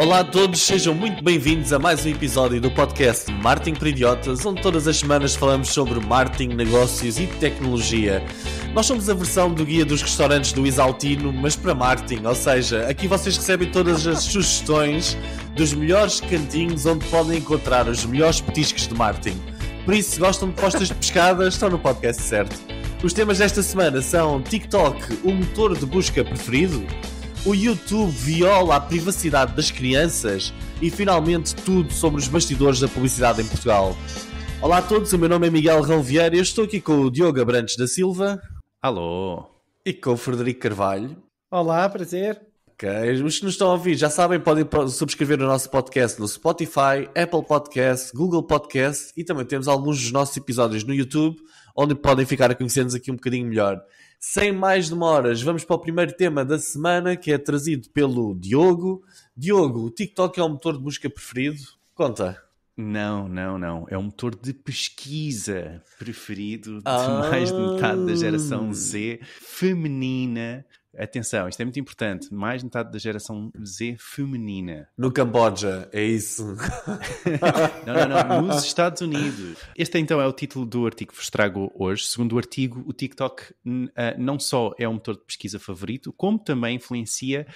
Olá a todos, sejam muito bem-vindos a mais um episódio do podcast Marketing para Idiotas, onde todas as semanas falamos sobre marketing, negócios e tecnologia. Nós somos a versão do guia dos restaurantes do Isaltino, mas para marketing, ou seja, aqui vocês recebem todas as sugestões dos melhores cantinhos onde podem encontrar os melhores petiscos de marketing. Por isso, se gostam de postas de pescada, estão no podcast certo. Os temas desta semana são TikTok, o motor de busca preferido? O YouTube viola a privacidade das crianças e finalmente tudo sobre os bastidores da publicidade em Portugal. Olá a todos, o meu nome é Miguel Rão Vieira e eu estou aqui com o Diogo Abrantes da Silva. Alô. E com o Frederico Carvalho. Olá, prazer. Ok, os que nos estão a ouvir já sabem, podem subscrever o nosso podcast no Spotify, Apple Podcast, Google Podcast e também temos alguns dos nossos episódios no YouTube, onde podem ficar a conhecer-nos aqui um bocadinho melhor. Sem mais demoras, vamos para o primeiro tema da semana, que é trazido pelo Diogo. Diogo, o TikTok é o motor de busca preferido? Conta. Não. É o motor de pesquisa preferido de mais de metade da geração Z feminina. Atenção, isto é muito importante. Mais de metade da geração Z feminina. No Camboja, é isso? Não. Nos Estados Unidos. Este então é o título do artigo que vos trago hoje. Segundo o artigo, o TikTok não só é um motor de pesquisa favorito, como também influencia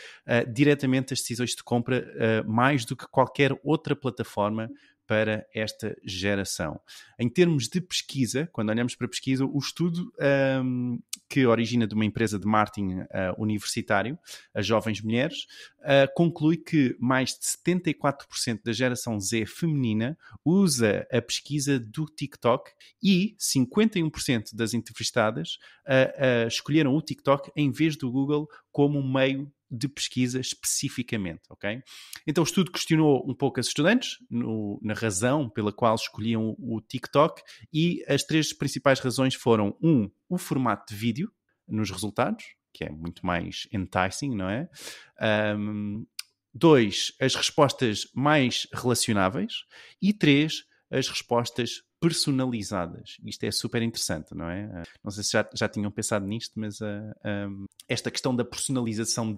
diretamente as decisões de compra mais do que qualquer outra plataforma para esta geração. Em termos de pesquisa, quando olhamos para a pesquisa, o estudo que origina de uma empresa de marketing universitário, as jovens mulheres, conclui que mais de 74% da geração Z feminina usa a pesquisa do TikTok e 51% das entrevistadas escolheram o TikTok em vez do Google como um meio de pesquisa especificamente, ok? Então o estudo questionou um pouco as estudantes na razão pela qual escolhiam o TikTok e as três principais razões foram: o formato de vídeo nos resultados, que é muito mais enticing, não é? 2, as respostas mais relacionáveis e 3, as respostas personalizadas. Isto é super interessante, não é? Não sei se já tinham pensado nisto, mas esta questão da personalização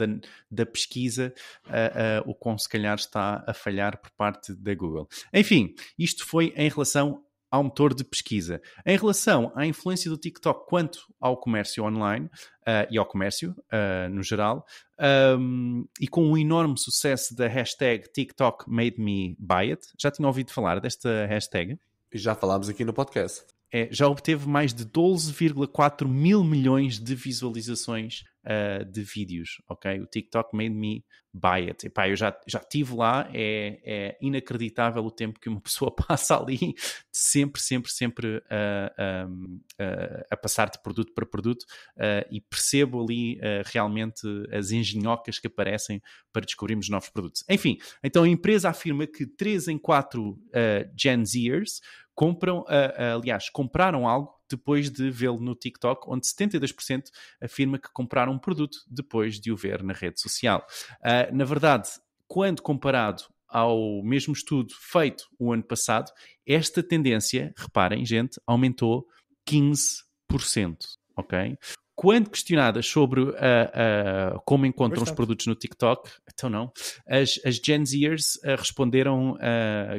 da pesquisa, o quão se calhar está a falhar por parte da Google. Enfim, isto foi em relação ao motor de pesquisa. Em relação à influência do TikTok quanto ao comércio online e ao comércio no geral, e com o enorme sucesso da hashtag TikTok Made Me Buy It, já tinham ouvido falar desta hashtag? Já falámos aqui no podcast. Já obteve mais de 12,4 mil milhões de visualizações de vídeos, ok? O TikTok Made Me Buy It. Epá, eu já estive lá, é inacreditável o tempo que uma pessoa passa ali, sempre a passar de produto para produto, e percebo ali realmente as engenhocas que aparecem para descobrirmos novos produtos. Enfim, então a empresa afirma que 3 em 4 Gen Zers compraram algo depois de vê-lo no TikTok, onde 72% afirma que compraram um produto depois de o ver na rede social. Na verdade, quando comparado ao mesmo estudo feito o ano passado, esta tendência, reparem, gente, aumentou 15%, ok? Quando questionadas sobre como encontram os produtos no TikTok, então não, as Gen Zers responderam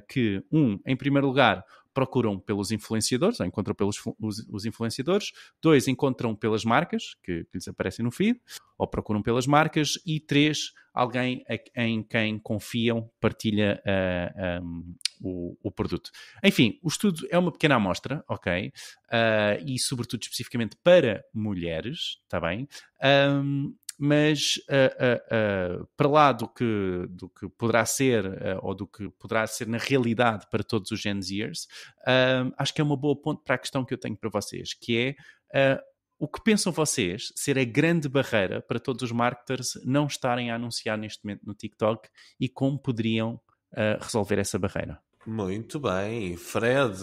que, em primeiro lugar, procuram pelos influenciadores, ou encontram pelos os influenciadores. 2, encontram pelas marcas, que lhes aparecem no feed, ou procuram pelas marcas. E 3, alguém em quem confiam partilha o produto. Enfim, o estudo é uma pequena amostra, ok? E sobretudo especificamente para mulheres, está bem? Mas para lá do que poderá ser ou do que poderá ser na realidade para todos os Gen Zers, acho que é uma boa ponte para a questão que eu tenho para vocês, que é o que pensam vocês ser a grande barreira para todos os marketers não estarem a anunciar neste momento no TikTok e como poderiam resolver essa barreira? Muito bem, Fred.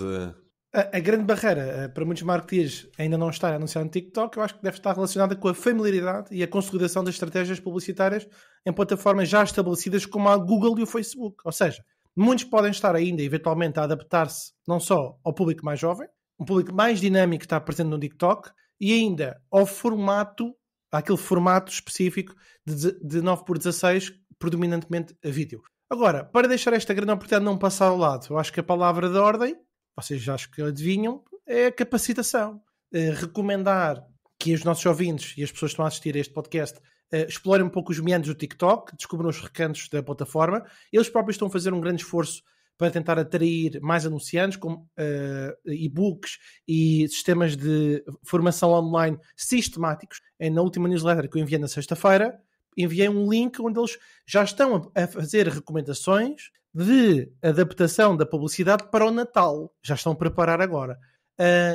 A grande barreira para muitos marketeers ainda não estar a anunciar no TikTok, eu acho que deve estar relacionada com a familiaridade e a consolidação das estratégias publicitárias em plataformas já estabelecidas como a Google e o Facebook. Ou seja, muitos podem estar ainda eventualmente a adaptar-se não só ao público mais jovem, um público mais dinâmico que está presente no TikTok, e ainda ao formato, àquele formato específico de 9x16, predominantemente a vídeo. Agora, para deixar esta grande oportunidade não passar ao lado, eu acho que a palavra de ordem, vocês já acho que adivinham, é a capacitação. Recomendar que os nossos ouvintes e as pessoas que estão a assistir a este podcast explorem um pouco os meandros do TikTok, descubram os recantos da plataforma. Eles próprios estão a fazer um grande esforço para tentar atrair mais anunciantes, como e-books e sistemas de formação online sistemáticos. Na última newsletter que eu enviei na sexta-feira, enviei um link onde eles já estão a fazer recomendações de adaptação da publicidade para o Natal. Já estão a preparar agora.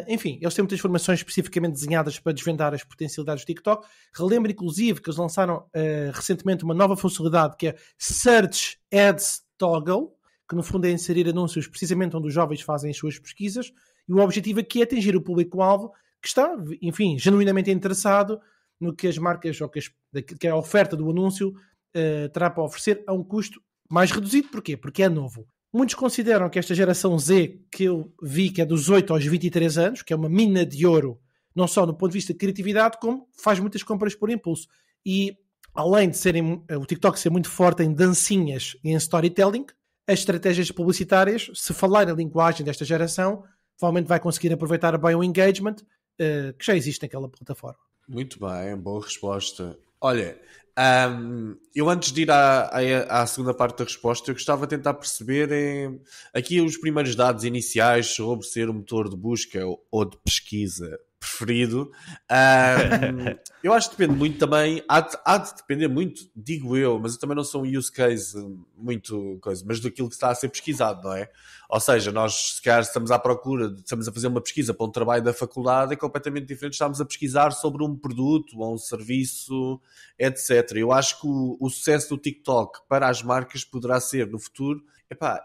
Enfim, eles têm muitas informações especificamente desenhadas para desvendar as potencialidades do TikTok. Relembro, inclusive, que eles lançaram recentemente uma nova funcionalidade que é Search Ads Toggle, que no fundo é inserir anúncios precisamente onde os jovens fazem as suas pesquisas, e o objetivo aqui é atingir o público-alvo que está, enfim, genuinamente interessado no que as marcas ou que a oferta do anúncio terá para oferecer a um custo mais reduzido. Porquê? Porque é novo. Muitos consideram que esta geração Z, que eu vi que é dos 8 aos 23 anos, que é uma mina de ouro, não só no ponto de vista de criatividade, como faz muitas compras por impulso. E além de o TikTok ser muito forte em dancinhas e em storytelling, as estratégias publicitárias, se falar a linguagem desta geração, provavelmente vai conseguir aproveitar bem o engagement que já existe naquela plataforma. Muito bem, boa resposta. Olha, eu antes de ir à segunda parte da resposta, eu gostava de tentar perceber aqui os primeiros dados iniciais sobre ser o motor de busca ou de pesquisa preferido. Eu acho que depende muito também, há de depender muito, digo eu, mas eu também não sou um use case muito coisa, mas daquilo que está a ser pesquisado, não é? Ou seja, nós se calhar estamos à procura, estamos a fazer uma pesquisa para um trabalho da faculdade, é completamente diferente, estamos a pesquisar sobre um produto ou um serviço, etc. Eu acho que o sucesso do TikTok para as marcas poderá ser no futuro,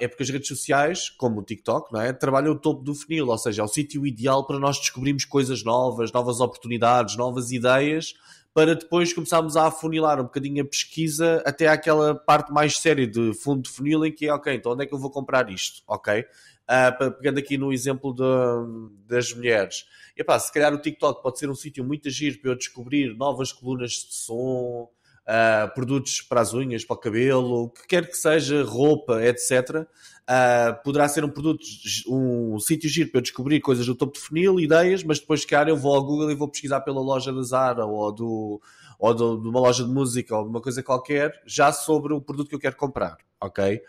é porque as redes sociais, como o TikTok, não é, trabalham o topo do funil, ou seja, é o sítio ideal para nós descobrirmos coisas novas, novas oportunidades, novas ideias, para depois começarmos a afunilar um bocadinho a pesquisa até àquela parte mais séria de fundo de funil em que é, ok, então onde é que eu vou comprar isto? Ok? Pegando aqui no exemplo das mulheres. Se calhar o TikTok pode ser um sítio muito giro para eu descobrir novas colunas de som, produtos para as unhas, para o cabelo, o que quer que seja, roupa, etc. Poderá ser um sítio giro para eu descobrir coisas do topo de funil, ideias, mas depois, cara, eu vou ao Google e vou pesquisar pela loja da Zara ou de uma loja de música ou de uma coisa qualquer, já sobre o produto que eu quero comprar, ok?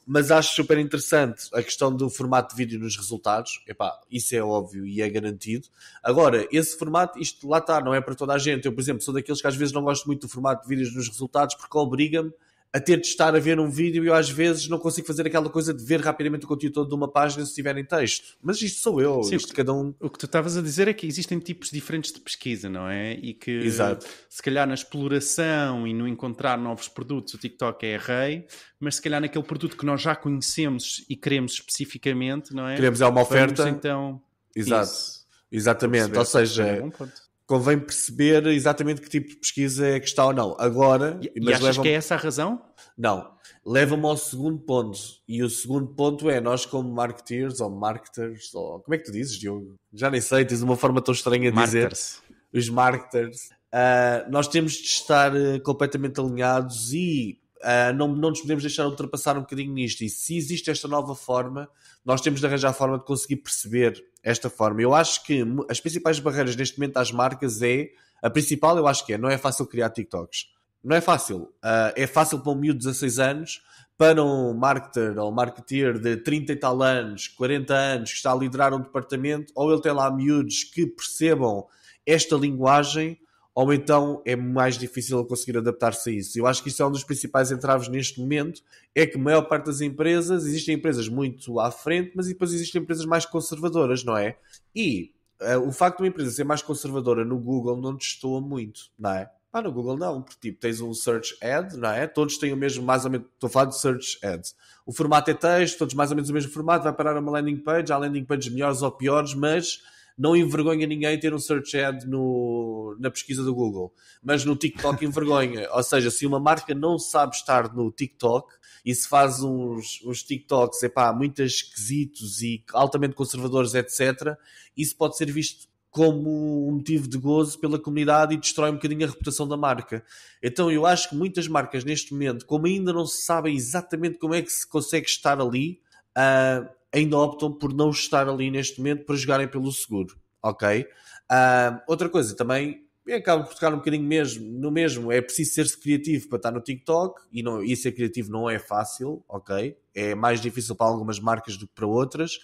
Mas acho super interessante a questão do formato de vídeo nos resultados. Isso é óbvio e é garantido. Agora, esse formato, isto lá está, não é para toda a gente. Eu, por exemplo, sou daqueles que às vezes não gosto muito do formato de vídeos nos resultados porque obriga-me a ter de estar a ver um vídeo e eu às vezes não consigo fazer aquela coisa de ver rapidamente o conteúdo todo de uma página se tiver em texto. Mas isto sou eu. Sim, isto cada um... O que tu estavas a dizer é que existem tipos diferentes de pesquisa, não é? E que Exato. Se calhar na exploração e no encontrar novos produtos o TikTok é rei, mas se calhar naquele produto que nós já conhecemos e queremos especificamente, não é? Queremos uma oferta. Vamos, então... Exato. Isso. Exatamente. Ou seja... Convém perceber exatamente que tipo de pesquisa é que está ou não. Agora... E achas que é essa a razão? Não. Leva-me ao segundo ponto. E o segundo ponto é, nós como marketeers, ou marketers, ou... Como é que tu dizes, Diogo? Já nem sei, tens uma forma tão estranha de dizer. Os marketers. Nós temos de estar completamente alinhados e não nos podemos deixar ultrapassar um bocadinho nisto. E se existe esta nova forma, nós temos de arranjar a forma de conseguir perceber esta forma. Eu acho que as principais barreiras neste momento às marcas a principal eu acho que não é fácil criar TikToks. Não é fácil. É fácil para um miúdo de 16 anos, para um marketer ou marketeer de 30 e tal anos, 40 anos, que está a liderar um departamento, ou ele tem lá miúdos que percebam esta linguagem, ou então é mais difícil conseguir adaptar-se a isso. Eu acho que isso é um dos principais entraves neste momento, é que a maior parte das empresas, existem empresas muito à frente, mas depois existem empresas mais conservadoras, não é? E o facto de uma empresa ser mais conservadora no Google não destoa muito, não é? No Google não, porque tipo, tens um search ad, não é? Todos têm o mesmo, mais ou menos, estou a falar de search ads. O formato é texto, todos mais ou menos o mesmo formato, vai parar a uma landing page, há landing pages melhores ou piores, mas não envergonha ninguém ter um search ad na pesquisa do Google. Mas no TikTok envergonha. Ou seja, se uma marca não sabe estar no TikTok e se faz uns TikToks, muito esquisitos e altamente conservadores, etc., isso pode ser visto como um motivo de gozo pela comunidade e destrói um bocadinho a reputação da marca. Então eu acho que muitas marcas neste momento, como ainda não se sabem exatamente como é que se consegue estar ali, ainda optam por não estar ali neste momento para jogarem pelo seguro, ok? Outra coisa também, acaba por tocar um bocadinho no mesmo, é preciso ser-se criativo para estar no TikTok, e ser criativo não é fácil, ok? É mais difícil para algumas marcas do que para outras.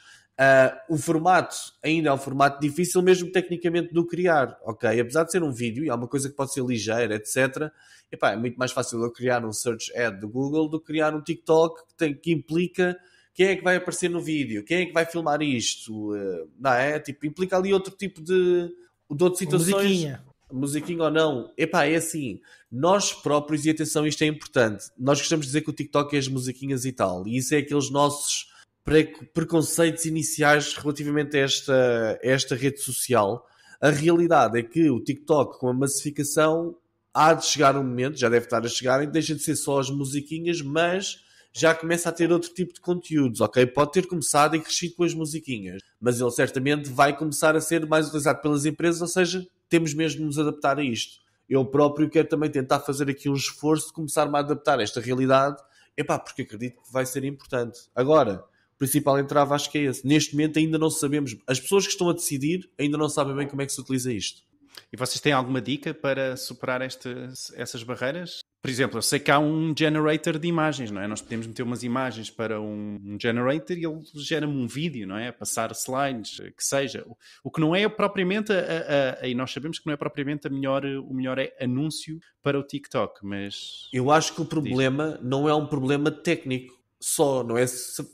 O formato ainda é um formato difícil mesmo tecnicamente de criar, ok? Apesar de ser um vídeo e é uma coisa que pode ser ligeira, etc. É muito mais fácil eu criar um search ad do Google do que criar um TikTok que implica quem é que vai aparecer no vídeo, quem é que vai filmar isto, não é? Tipo, implica ali outro tipo de outras situações. Musiquinha ou não, é assim, nós próprios, e atenção, isto é importante, nós gostamos de dizer que o TikTok é as musiquinhas e tal, e isso é aqueles nossos preconceitos iniciais relativamente a esta rede social. A realidade é que o TikTok, com a massificação, há de chegar um momento, já deve estar a chegar, em que deixa de ser só as musiquinhas, mas já começa a ter outro tipo de conteúdos, ok? Pode ter começado e crescido com as musiquinhas, mas ele certamente vai começar a ser mais utilizado pelas empresas, ou seja, temos mesmo de nos adaptar a isto. Eu próprio quero também tentar fazer aqui um esforço de começar-me a adaptar a esta realidade, porque acredito que vai ser importante. Agora, o principal entrave acho que é esse. Neste momento ainda não sabemos, as pessoas que estão a decidir ainda não sabem bem como é que se utiliza isto. E vocês têm alguma dica para superar essas barreiras? Por exemplo, eu sei que há um generator de imagens, não é? Nós podemos meter umas imagens para um generator e ele gera-me um vídeo, não é? Passar slides, que seja. O que não é propriamente, e nós sabemos que não é propriamente o melhor anúncio para o TikTok, mas... Eu acho que o problema não é um problema técnico só, não é?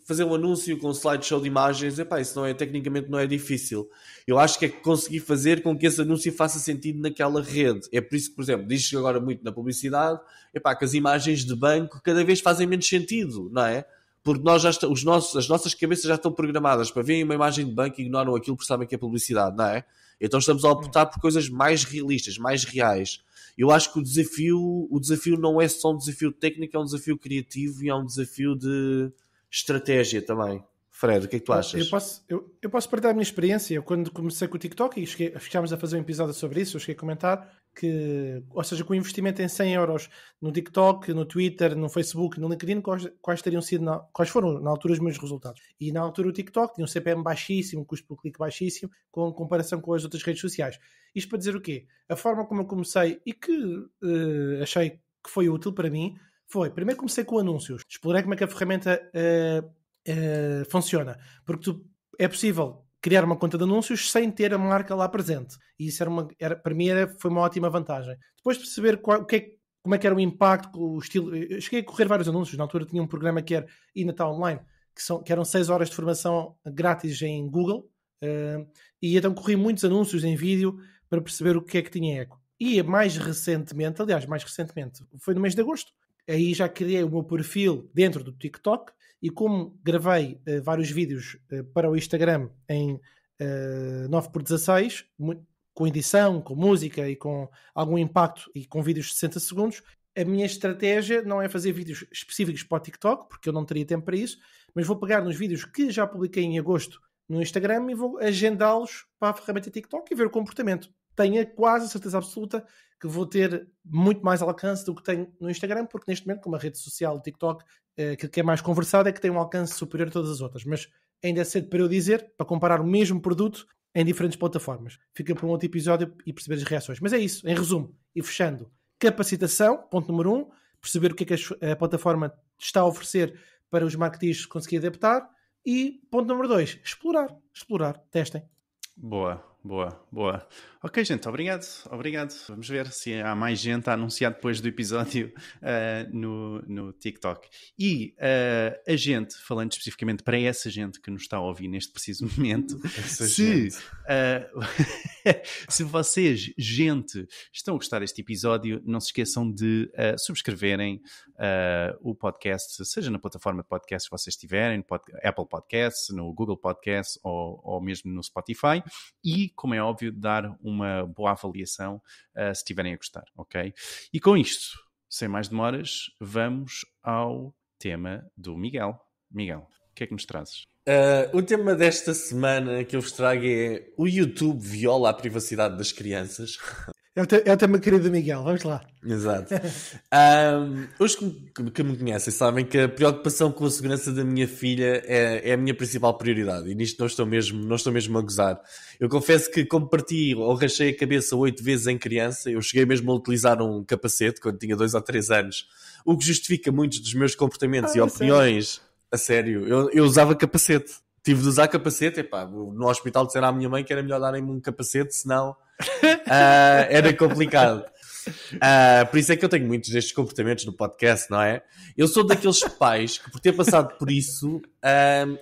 Fazer um anúncio com um slideshow de imagens, isso não é, tecnicamente não é difícil. Eu acho que é conseguir fazer com que esse anúncio faça sentido naquela rede. É por isso que, por exemplo, diz-se agora muito na publicidade, que as imagens de banco cada vez fazem menos sentido, não é? Porque nós as nossas cabeças já estão programadas para verem uma imagem de banco e ignoram aquilo porque sabem que é publicidade, não é? Então estamos a optar por coisas mais realistas, mais reais. Eu acho que o desafio não é só um desafio técnico, é um desafio criativo e é um desafio de estratégia também. Fred, o que é que tu achas? Eu posso partilhar a minha experiência. Eu, quando comecei com o TikTok, e ficámos a fazer um episódio sobre isso, eu cheguei a comentar que, ou seja, com o investimento em 100 euros no TikTok, no Twitter, no Facebook, no LinkedIn, quais foram na altura os meus resultados. E na altura o TikTok tinha um CPM baixíssimo, um custo por clique baixíssimo, com comparação com as outras redes sociais. Isto para dizer o quê? A forma como eu comecei e que achei que foi útil para mim foi, primeiro comecei com anúncios. Explorei como é que a ferramenta funciona. Porque é possível criar uma conta de anúncios sem ter a marca lá presente. E isso para mim foi uma ótima vantagem. Depois de perceber como é que era o impacto, o estilo... Eu cheguei a correr vários anúncios. Na altura tinha um programa que era Natal Online, que eram 6 horas de formação grátis em Google. E então corri muitos anúncios em vídeo para perceber o que é que tinha eco. E mais recentemente, foi no mês de agosto. Aí já criei o meu perfil dentro do TikTok. E como gravei vários vídeos para o Instagram em 9x16, com edição, com música e com algum impacto e com vídeos de 60 segundos, a minha estratégia não é fazer vídeos específicos para o TikTok, porque eu não teria tempo para isso, mas vou pegar nos vídeos que já publiquei em agosto no Instagram e vou agendá-los para a ferramenta TikTok e ver o comportamento. Tenho quase a certeza absoluta que vou ter muito mais alcance do que tenho no Instagram, porque neste momento, como a rede social, o TikTok, aquilo que é mais conversado é que tem um alcance superior a todas as outras. Mas ainda é cedo para eu dizer, para comparar o mesmo produto em diferentes plataformas. Fica para um outro episódio e perceber as reações. Mas é isso, em resumo, e fechando. Capacitação, ponto número 1, perceber o que é que a plataforma está a oferecer para os marketeers conseguir adaptar. E ponto número 2, explorar, testem. Boa. Ok, gente, obrigado. Vamos ver se há mais gente a anunciar depois do episódio no TikTok. E a gente, falando especificamente para essa gente que nos está a ouvir neste preciso momento, se vocês, gente, estão a gostar deste episódio, não se esqueçam de subscreverem o podcast, seja na plataforma de podcast que vocês tiverem, no Apple Podcasts, no Google Podcasts ou mesmo no Spotify. E, como é óbvio, dar uma boa avaliação se estiverem a gostar, ok? E com isto, sem mais demoras, vamos ao tema do Miguel. Miguel, o que é que nos trazes? O tema desta semana que eu vos trago é: o YouTube viola a privacidade das crianças. É o tema querido do Miguel, vamos lá. Exato. Os que me conhecem sabem que a preocupação com a segurança da minha filha é a minha principal prioridade, e nisto não estou mesmo a gozar. Eu confesso que, como parti ou rachei a cabeça 8 vezes em criança, eu cheguei mesmo a utilizar um capacete quando tinha 2 ou 3 anos, o que justifica muitos dos meus comportamentos e opiniões. A sério, eu usava capacete. Tive de usar capacete, no hospital disseram à minha mãe que era melhor darem-me um capacete, senão era complicado. Por isso é que eu tenho muitos destes comportamentos no podcast, não é? Eu sou daqueles pais que, por ter passado por isso,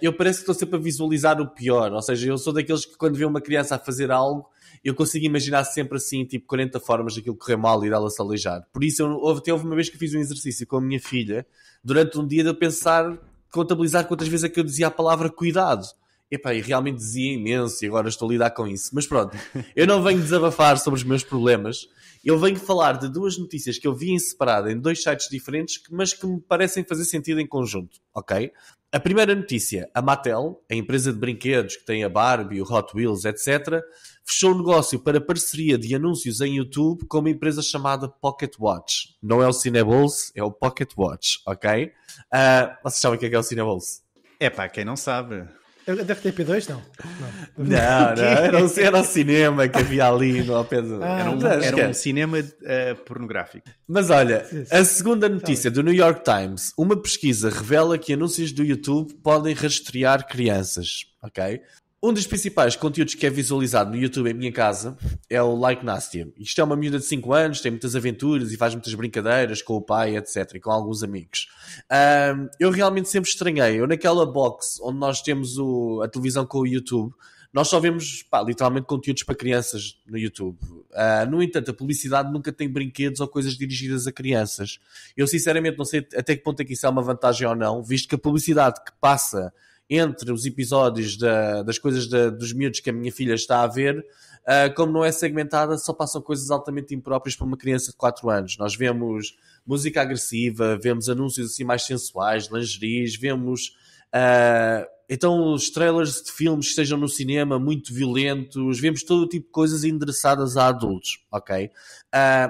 eu parece que estou sempre a visualizar o pior. Ou seja, eu sou daqueles que, quando vê uma criança a fazer algo, eu consigo imaginar sempre assim, tipo 40 formas daquilo correr mal e dela se aleijar. Por isso, houve uma vez que fiz um exercício com a minha filha, durante um dia de eu contabilizar quantas vezes é que eu dizia a palavra cuidado. E realmente dizia imenso, e agora estou a lidar com isso. Mas pronto, eu não venho desabafar sobre os meus problemas. Eu venho falar de 2 notícias que eu vi em separado em 2 sites diferentes, mas que me parecem fazer sentido em conjunto, ok? A primeira notícia: a Mattel, a empresa de brinquedos que tem a Barbie, o Hot Wheels, etc., fechou um negócio para parceria de anúncios em YouTube com uma empresa chamada Pocket Watch. Não é o Cinebolts, é o Pocket Watch, ok? Vocês sabem o que é o Cinebolts? Quem não sabe... Da RTP2, não? Não, era o cinema que havia ali no pé do... Era um cinema pornográfico. Mas olha, a segunda notícia do New York Times: uma pesquisa revela que anúncios do YouTube podem rastrear crianças, ok? Um dos principais conteúdos que é visualizado no YouTube em minha casa é o Like Nasty. Isto é uma miúda de 5 anos, tem muitas aventuras e faz muitas brincadeiras com o pai, etc. E com alguns amigos. Eu realmente sempre estranhei. Eu, naquela box onde nós temos a televisão com o YouTube, nós só vemos, literalmente, conteúdos para crianças no YouTube. No entanto, a publicidade nunca tem brinquedos ou coisas dirigidas a crianças. Eu, sinceramente, não sei até que ponto é que isso é uma vantagem ou não, visto que a publicidade que passa entre os episódios das coisas dos miúdos que a minha filha está a ver, como não é segmentada, só passam coisas altamente impróprias para uma criança de 4 anos. Nós vemos música agressiva, vemos anúncios assim mais sensuais, lingeries, vemos então os trailers de filmes que estejam no cinema muito violentos, vemos todo o tipo de coisas endereçadas a adultos, ok?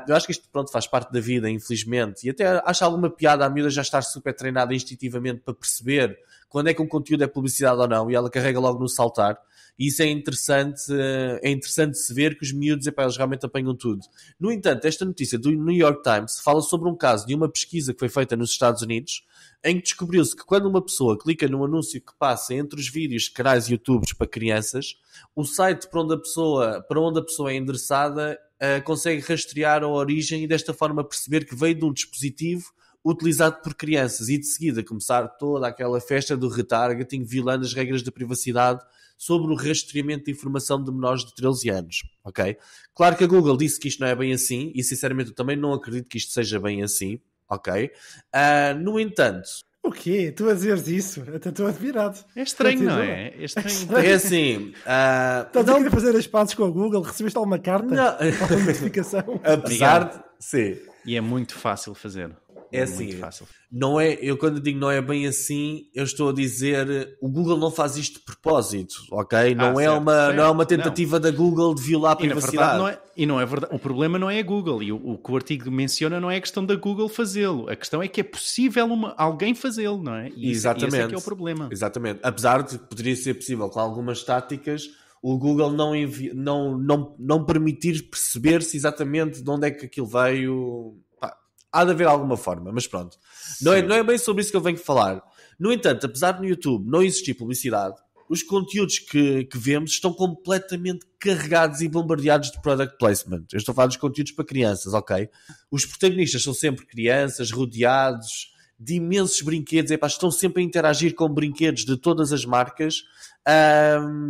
Eu acho que isto, pronto, faz parte da vida, infelizmente, e até acho alguma piada a miúda já estar super treinada instintivamente para perceber quando é que um conteúdo é publicidade ou não, e ela carrega logo no saltar. E isso é interessante se ver que os miúdos, eles realmente apanham tudo. No entanto, esta notícia do New York Times fala sobre um caso de uma pesquisa que foi feita nos Estados Unidos, em que descobriu-se que quando uma pessoa clica no anúncio que passa entre os vídeos de canais YouTubes para crianças, o site para onde a pessoa é endereçada consegue rastrear a origem e desta forma perceber que veio de um dispositivo utilizado por crianças, e de seguida começar toda aquela festa do retargeting, violando as regras da privacidade sobre o rastreamento de informação de menores de 13 anos, ok? Claro que a Google disse que isto não é bem assim, e sinceramente eu também não acredito que isto seja bem assim, ok? No entanto... O quê? Tu a dizeres isso? Até estou admirado. É estranho, não é? É estranho. É assim... Estás a fazer as pazes com a Google? Recebeste alguma carta? Alguma notificação? Apesar de... Sim. E é muito fácil fazer. É assim, não é, eu quando digo não é bem assim, eu estou a dizer, o Google não faz isto de propósito, ok? Não é uma tentativa da Google de violar a privacidade. Não é verdade. O problema não é a Google, e o que o artigo menciona não é a questão da Google fazê-lo, a questão é que é possível alguém fazê-lo, não é? E exatamente. Esse é que é o problema. Exatamente. Apesar de que poderia ser possível com algumas táticas, o Google não permitir perceber-se exatamente de onde é que aquilo veio... Há de haver alguma forma, mas pronto. Não é bem sobre isso que eu venho falar. No entanto, apesar de no YouTube não existir publicidade, os conteúdos que vemos estão completamente carregados e bombardeados de product placement. Eu estou a falar dos conteúdos para crianças, ok? Os protagonistas são sempre crianças, rodeados de imensos brinquedos. Estão sempre a interagir com brinquedos de todas as marcas.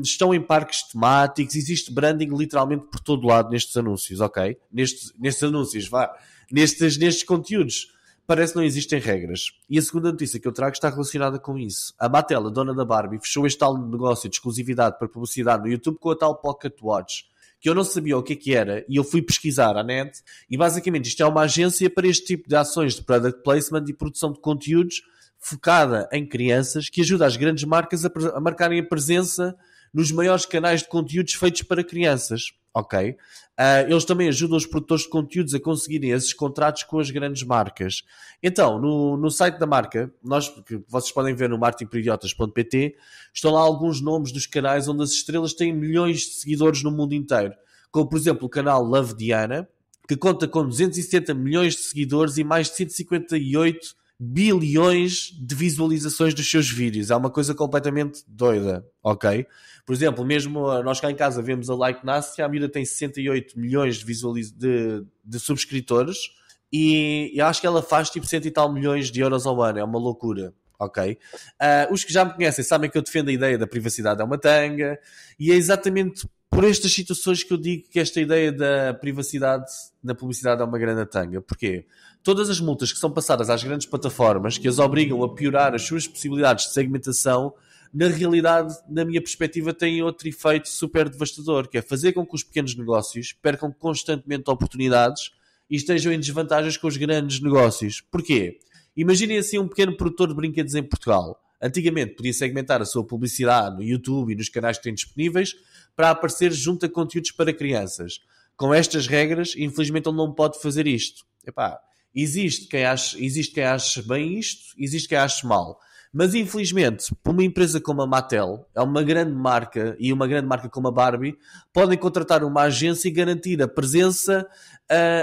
Estão em parques temáticos. Existe branding literalmente por todo lado nestes anúncios, ok? Nestes anúncios, vá. Nestes conteúdos, parece que não existem regras. E a segunda notícia que eu trago está relacionada com isso. A Mattel, a dona da Barbie, fechou este tal negócio de exclusividade para publicidade no YouTube com a tal Pocket Watch, que eu não sabia o que era, e eu fui pesquisar à net, e basicamente isto é uma agência para este tipo de ações de product placement e produção de conteúdos focada em crianças que ajuda as grandes marcas a marcarem a presença nos maiores canais de conteúdos feitos para crianças, ok? Eles também ajudam os produtores de conteúdos a conseguirem esses contratos com as grandes marcas. Então, no site da marca, que vocês podem ver no marketingperidiotas.pt, estão lá alguns nomes dos canais onde as estrelas têm milhões de seguidores no mundo inteiro. Como, por exemplo, o canal Love Diana, que conta com 270 milhões de seguidores e mais de 158 bilhões de visualizações dos seus vídeos. É uma coisa completamente doida, ok? Por exemplo, mesmo nós cá em casa vemos a Like Nasty, a miúda tem 68 milhões de subscritores e acho que ela faz tipo 100 e tal milhões de euros ao ano. É uma loucura, ok? Os que já me conhecem sabem que eu defendo a ideia da privacidade é uma tanga e é exatamente por estas situações que eu digo que esta ideia da privacidade na publicidade é uma grande tanga. Porquê? Todas as multas que são passadas às grandes plataformas que as obrigam a piorar as suas possibilidades de segmentação, na realidade, na minha perspectiva, têm outro efeito super devastador, que é fazer com que os pequenos negócios percam constantemente oportunidades e estejam em desvantagens com os grandes negócios. Porquê? Imaginem assim um pequeno produtor de brinquedos em Portugal. Antigamente podia segmentar a sua publicidade no YouTube e nos canais que tem disponíveis para aparecer junto a conteúdos para crianças. Com estas regras, infelizmente ele não pode fazer isto. Existe quem ache bem isto, existe quem ache mal. Mas infelizmente, por uma empresa como a Mattel, é uma grande marca, e uma grande marca como a Barbie, podem contratar uma agência e garantir a presença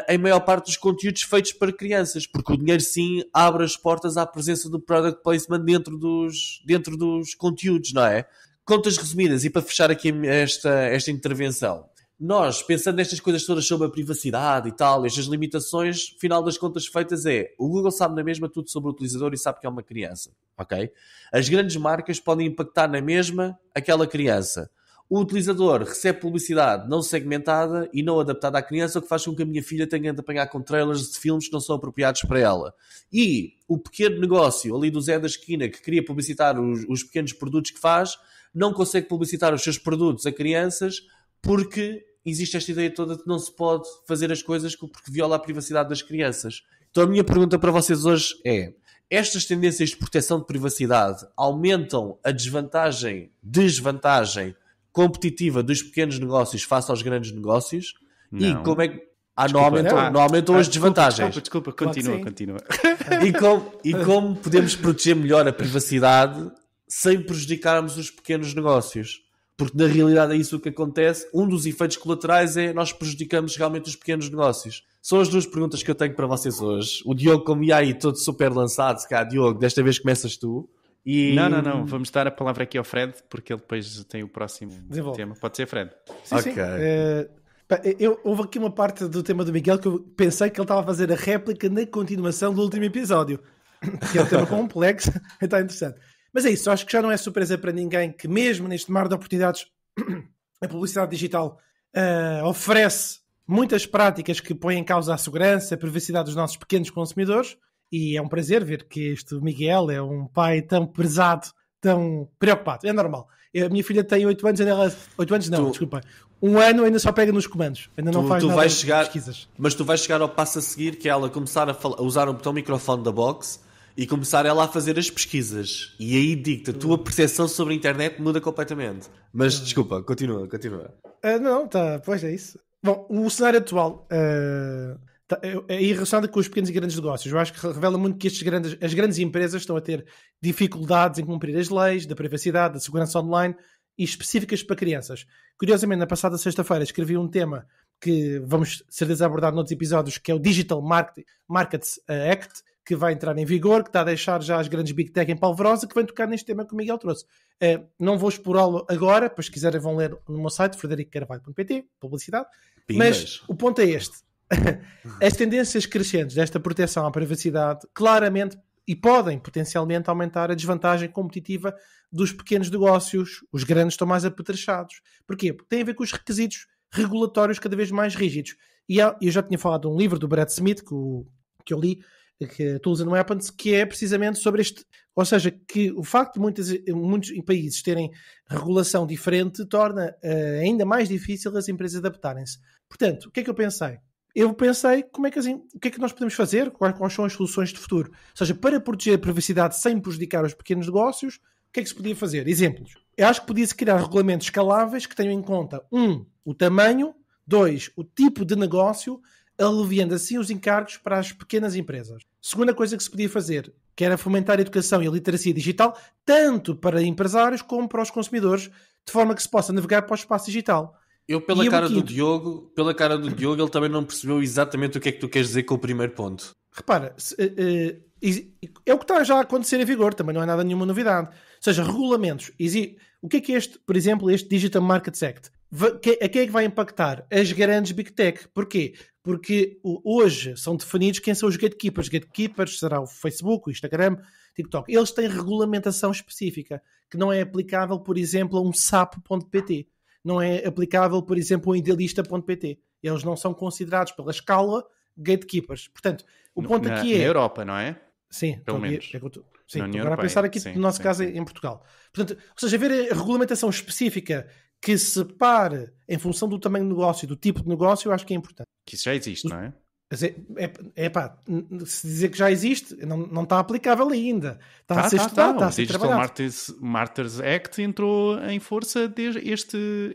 em maior parte dos conteúdos feitos para crianças, porque o dinheiro sim abre as portas à presença do product placement dentro dos conteúdos, não é? Contas resumidas, e para fechar aqui esta intervenção, nós, pensando nestas coisas todas sobre a privacidade e tal, estas limitações, final das contas feitas o Google sabe na mesma tudo sobre o utilizador e sabe que é uma criança, ok? As grandes marcas podem impactar na mesma aquela criança. O utilizador recebe publicidade não segmentada e não adaptada à criança, o que faz com que a minha filha tenha de apanhar com trailers de filmes que não são apropriados para ela. E o pequeno negócio ali do Zé da esquina que queria publicitar os pequenos produtos que faz, não consegue publicitar os seus produtos a crianças porque existe esta ideia toda de não se pode fazer as coisas porque viola a privacidade das crianças. Então a minha pergunta para vocês hoje é: estas tendências de proteção de privacidade aumentam a desvantagem competitiva dos pequenos negócios face aos grandes negócios? Não. E como é que... não aumentam as desvantagens. Desculpa, continua. E como podemos proteger melhor a privacidade sem prejudicarmos os pequenos negócios? Porque na realidade é isso que acontece. Um dos efeitos colaterais é nós prejudicamos realmente os pequenos negócios. São as duas perguntas que eu tenho para vocês hoje. O Diogo, como ia aí todo super lançado, se cá, Diogo, desta vez começas tu. Não. Vamos dar a palavra aqui ao Fred, porque ele depois tem o próximo tema. Pode ser, Fred? Sim, ok. Houve aqui uma parte do tema do Miguel que eu pensei que ele estava a fazer a réplica na continuação do último episódio. Que é um tema complexo. Está interessante. Mas é isso, acho que já não é surpresa para ninguém que mesmo neste mar de oportunidades a publicidade digital oferece muitas práticas que põem em causa a segurança, a privacidade dos nossos pequenos consumidores, e é um prazer ver que este Miguel é um pai tão pesado, tão preocupado. É normal. A minha filha tem 8 anos, desculpa. 1 ano ainda só pega nos comandos, ainda não faz nada de pesquisas. Mas tu vais chegar ao passo a seguir, que é ela começar a usar o botão microfone da box e começar ela a fazer as pesquisas. E aí digo-te, a tua percepção sobre a internet muda completamente. Mas desculpa, continua. Pois é isso. Bom, o cenário atual é relacionado com os pequenos e grandes negócios. Eu acho que revela muito que as grandes empresas estão a ter dificuldades em cumprir as leis da privacidade, da segurança online e específicas para crianças. Curiosamente, na passada sexta-feira escrevi um tema que vamos certeza abordar noutros episódios, que é o Digital Markets Act, que vai entrar em vigor, que está a deixar já as grandes Big Tech em polvorosa, que vem tocar neste tema que o Miguel trouxe. Não vou explorá-lo agora, pois se quiserem vão ler no meu site, fredericocarvalho.pt, publicidade. Mas o ponto é este. As tendências crescentes desta proteção à privacidade claramente e podem potencialmente aumentar a desvantagem competitiva dos pequenos negócios. Os grandes estão mais apetrechados. Porquê? Porque tem a ver com os requisitos regulatórios cada vez mais rígidos. E eu já tinha falado de um livro do Brad Smith que eu li, que é Tools and Weapons, que é precisamente sobre este, ou seja, que o facto de muitos países terem regulação diferente torna ainda mais difícil as empresas adaptarem-se. Portanto, o que é que eu pensei? eu pensei, o que é que nós podemos fazer? Quais são as soluções de futuro? Ou seja, para proteger a privacidade sem prejudicar os pequenos negócios, o que é que se podia fazer? Exemplos. Eu acho que podia-se criar regulamentos escaláveis que tenham em conta, 1, o tamanho, 2, o tipo de negócio, aliviando assim os encargos para as pequenas empresas. Segunda coisa que se podia fazer, que era fomentar a educação e a literacia digital, tanto para empresários como para os consumidores, de forma que se possa navegar para o espaço digital. Eu, pela cara do Diogo, ele também não percebeu exatamente o que é que tu queres dizer com o primeiro ponto. Repara, é o que está já a acontecer em vigor, também não é nada nenhuma novidade. Ou seja, regulamentos. O que é este, por exemplo, este Digital Markets Act? A quem é que vai impactar? As grandes Big Tech. Porquê? Porque hoje são definidos quem são os gatekeepers. Gatekeepers será o Facebook, o Instagram, TikTok. Eles têm regulamentação específica que não é aplicável, por exemplo, a um sapo.pt. Não é aplicável, por exemplo, a idealista.pt. Eles não são considerados pela escala gatekeepers. Portanto, o ponto aqui é... Na Europa, não é? Sim, pelo menos. Sim, agora a pensar aqui, no nosso caso, em Portugal. Portanto, ou seja, haver a regulamentação específica que separe em função do tamanho do negócio e do tipo de negócio, eu acho que é importante. Que isso já existe, não é? Se dizer que já existe, não está aplicável ainda. Está a ser estudado, está a ser trabalhado. O Digital Markets Act entrou em força desde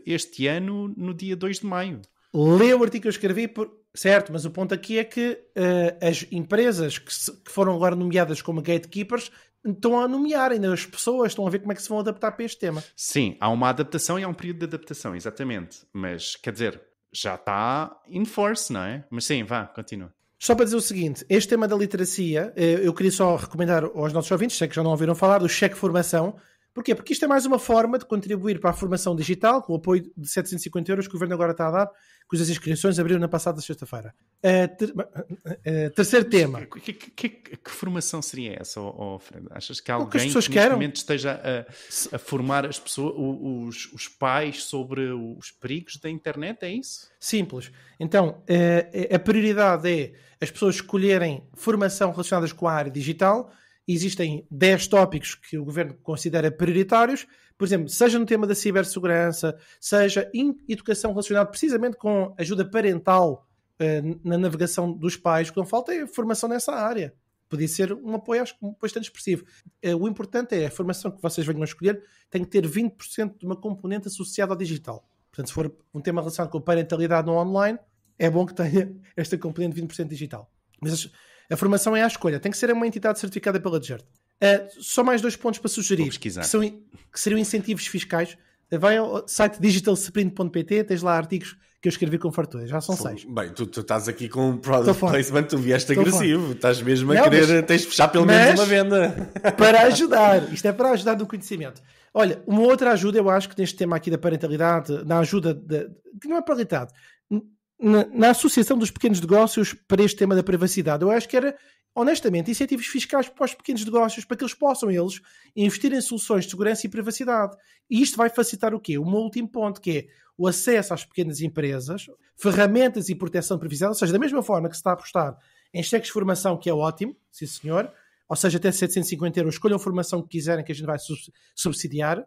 este ano, no dia 2 de maio. Lê o artigo que eu escrevi, certo, mas o ponto aqui é que as empresas que foram agora nomeadas como gatekeepers estão a nomear, ainda as pessoas estão a ver como é que se vão adaptar para este tema. Sim, há uma adaptação e há um período de adaptação, exatamente. Mas, quer dizer, já está in force, não é? Mas sim, vá, continua. Só para dizer o seguinte, este tema da literacia, eu queria só recomendar aos nossos ouvintes, sei que já não ouviram falar, do cheque formação. Porquê? Porque isto é mais uma forma de contribuir para a formação digital, com o apoio de 750 euros que o Governo agora está a dar, cujas inscrições abriram na passada sexta-feira. Terceiro tema. Que formação seria essa, Fred? Achas que alguém que neste momento esteja a formar as pessoas, os pais sobre os perigos da internet? É isso? Simples. Então, a prioridade é as pessoas escolherem formação relacionadas com a área digital. Existem 10 tópicos que o Governo considera prioritários, por exemplo, seja no tema da cibersegurança, seja em educação relacionada precisamente com ajuda parental na navegação dos pais, o que não falta é formação nessa área. Podia ser um apoio, acho que bastante expressivo. O importante é a formação que vocês venham a escolher tem que ter 20% de uma componente associada ao digital. Portanto, se for um tema relacionado com a parentalidade no online, é bom que tenha esta componente de 20% digital. Mas a formação é à escolha. Tem que ser uma entidade certificada pela DGERT. Só mais 2 pontos para sugerir. Que seriam incentivos fiscais. Vai ao site digitalsprint.pt, tens lá artigos que eu escrevi com fartura. Já são 6. Bem, tu estás aqui com um product placement, tu vieste agressivo. Estás mesmo a querer, tens de fechar pelo menos uma venda. Para ajudar. Isto é para ajudar no conhecimento. Olha, uma outra ajuda, eu acho que neste tema aqui da parentalidade, na ajuda que não é parentalidade, na associação dos pequenos negócios para este tema da privacidade, eu acho que era, honestamente, incentivos fiscais para os pequenos negócios, para que eles possam, investir em soluções de segurança e privacidade. E isto vai facilitar o quê? O meu último ponto, que é o acesso às pequenas empresas, ferramentas e proteção de privacidade, ou seja, da mesma forma que se está a apostar em cheques de formação, que é ótimo, sim senhor, ou seja, até 750 euros, escolham a formação que quiserem, que a gente vai subsidiar,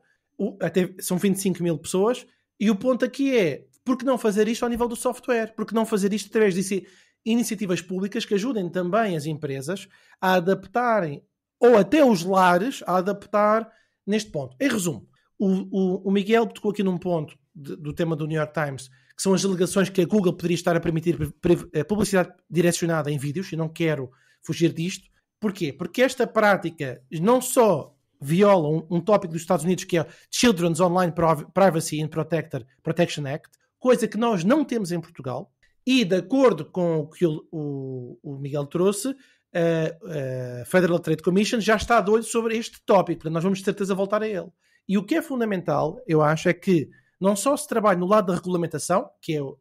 até são 25 mil pessoas, e o ponto aqui é, por que não fazer isto ao nível do software? Por que não fazer isto através de iniciativas públicas que ajudem também as empresas a adaptarem, ou até os lares, a adaptar neste ponto? Em resumo, o Miguel tocou aqui num ponto do tema do New York Times, que são as alegações que a Google poderia estar a permitir publicidade direcionada em vídeos, e não quero fugir disto. Porquê? Porque esta prática não só viola um tópico dos Estados Unidos, que é Children's Online Privacy and Protection Act, coisa que nós não temos em Portugal, e de acordo com o que o Miguel trouxe, a Federal Trade Commission já está de olho sobre este tópico, portanto nós vamos de certeza voltar a ele. E o que é fundamental, eu acho, é que não só se trabalha no lado da regulamentação, que é o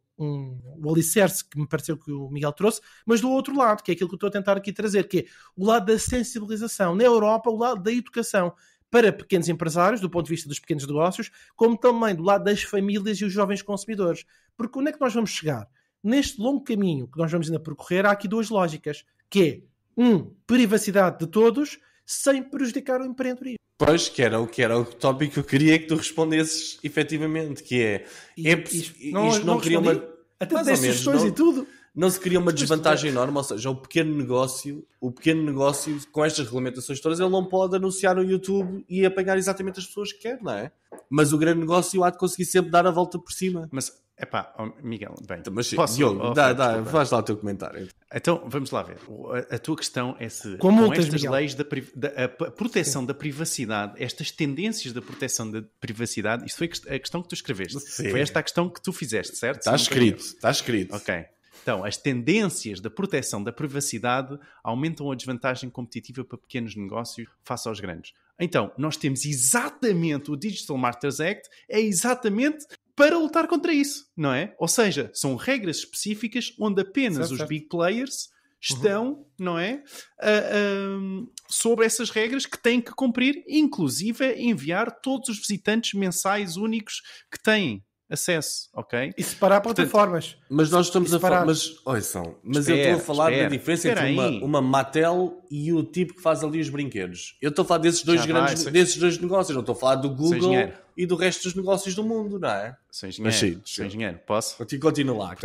alicerce que me pareceu que o Miguel trouxe, mas do outro lado, que é aquilo que eu estou a tentar aqui trazer, que é o lado da sensibilização. Na Europa, o lado da educação para pequenos empresários, do ponto de vista dos pequenos negócios, como também do lado das famílias e os jovens consumidores. Porque onde é que nós vamos chegar? Neste longo caminho que nós vamos ainda percorrer, há aqui 2 lógicas, que é, privacidade de todos, sem prejudicar o empreendedorismo. Pois, que era o tópico que eu queria que tu respondesses efetivamente, que é... Isto não queria uma... Até 10 sugestões e tudo. não se cria uma desvantagem enorme, ou seja, o pequeno negócio, com estas regulamentações todas, ele não pode anunciar no YouTube e apanhar exatamente as pessoas que quer, não é? Mas o grande negócio há de conseguir sempre dar a volta por cima. Mas, Miguel, bem... Então, mas sim, Diogo, faz lá o teu comentário. Então, vamos lá ver. A tua questão é se, com estas Miguel, leis da proteção da privacidade, estas tendências da proteção da privacidade, isto foi a questão que tu escreveste. Sim. Foi esta a questão que tu fizeste, certo? Está escrito. Ok. Então, as tendências da proteção da privacidade aumentam a desvantagem competitiva para pequenos negócios face aos grandes. Então, nós temos exatamente o Digital Markets Act, é exatamente para lutar contra isso, não é? Ou seja, são regras específicas onde apenas os big players estão, não é? Sobre essas regras que têm que cumprir, inclusive enviar todos os visitantes mensais únicos que têm acesso, ok? E separar plataformas. Mas nós estamos a falar... Mas eu estou a falar da diferença entre uma Mattel e o tipo que faz ali os brinquedos. Eu estou a falar desses dois negócios. Não estou a falar do Google e do resto dos negócios do mundo, não é? Sou engenheiro. Posso? Continua lá.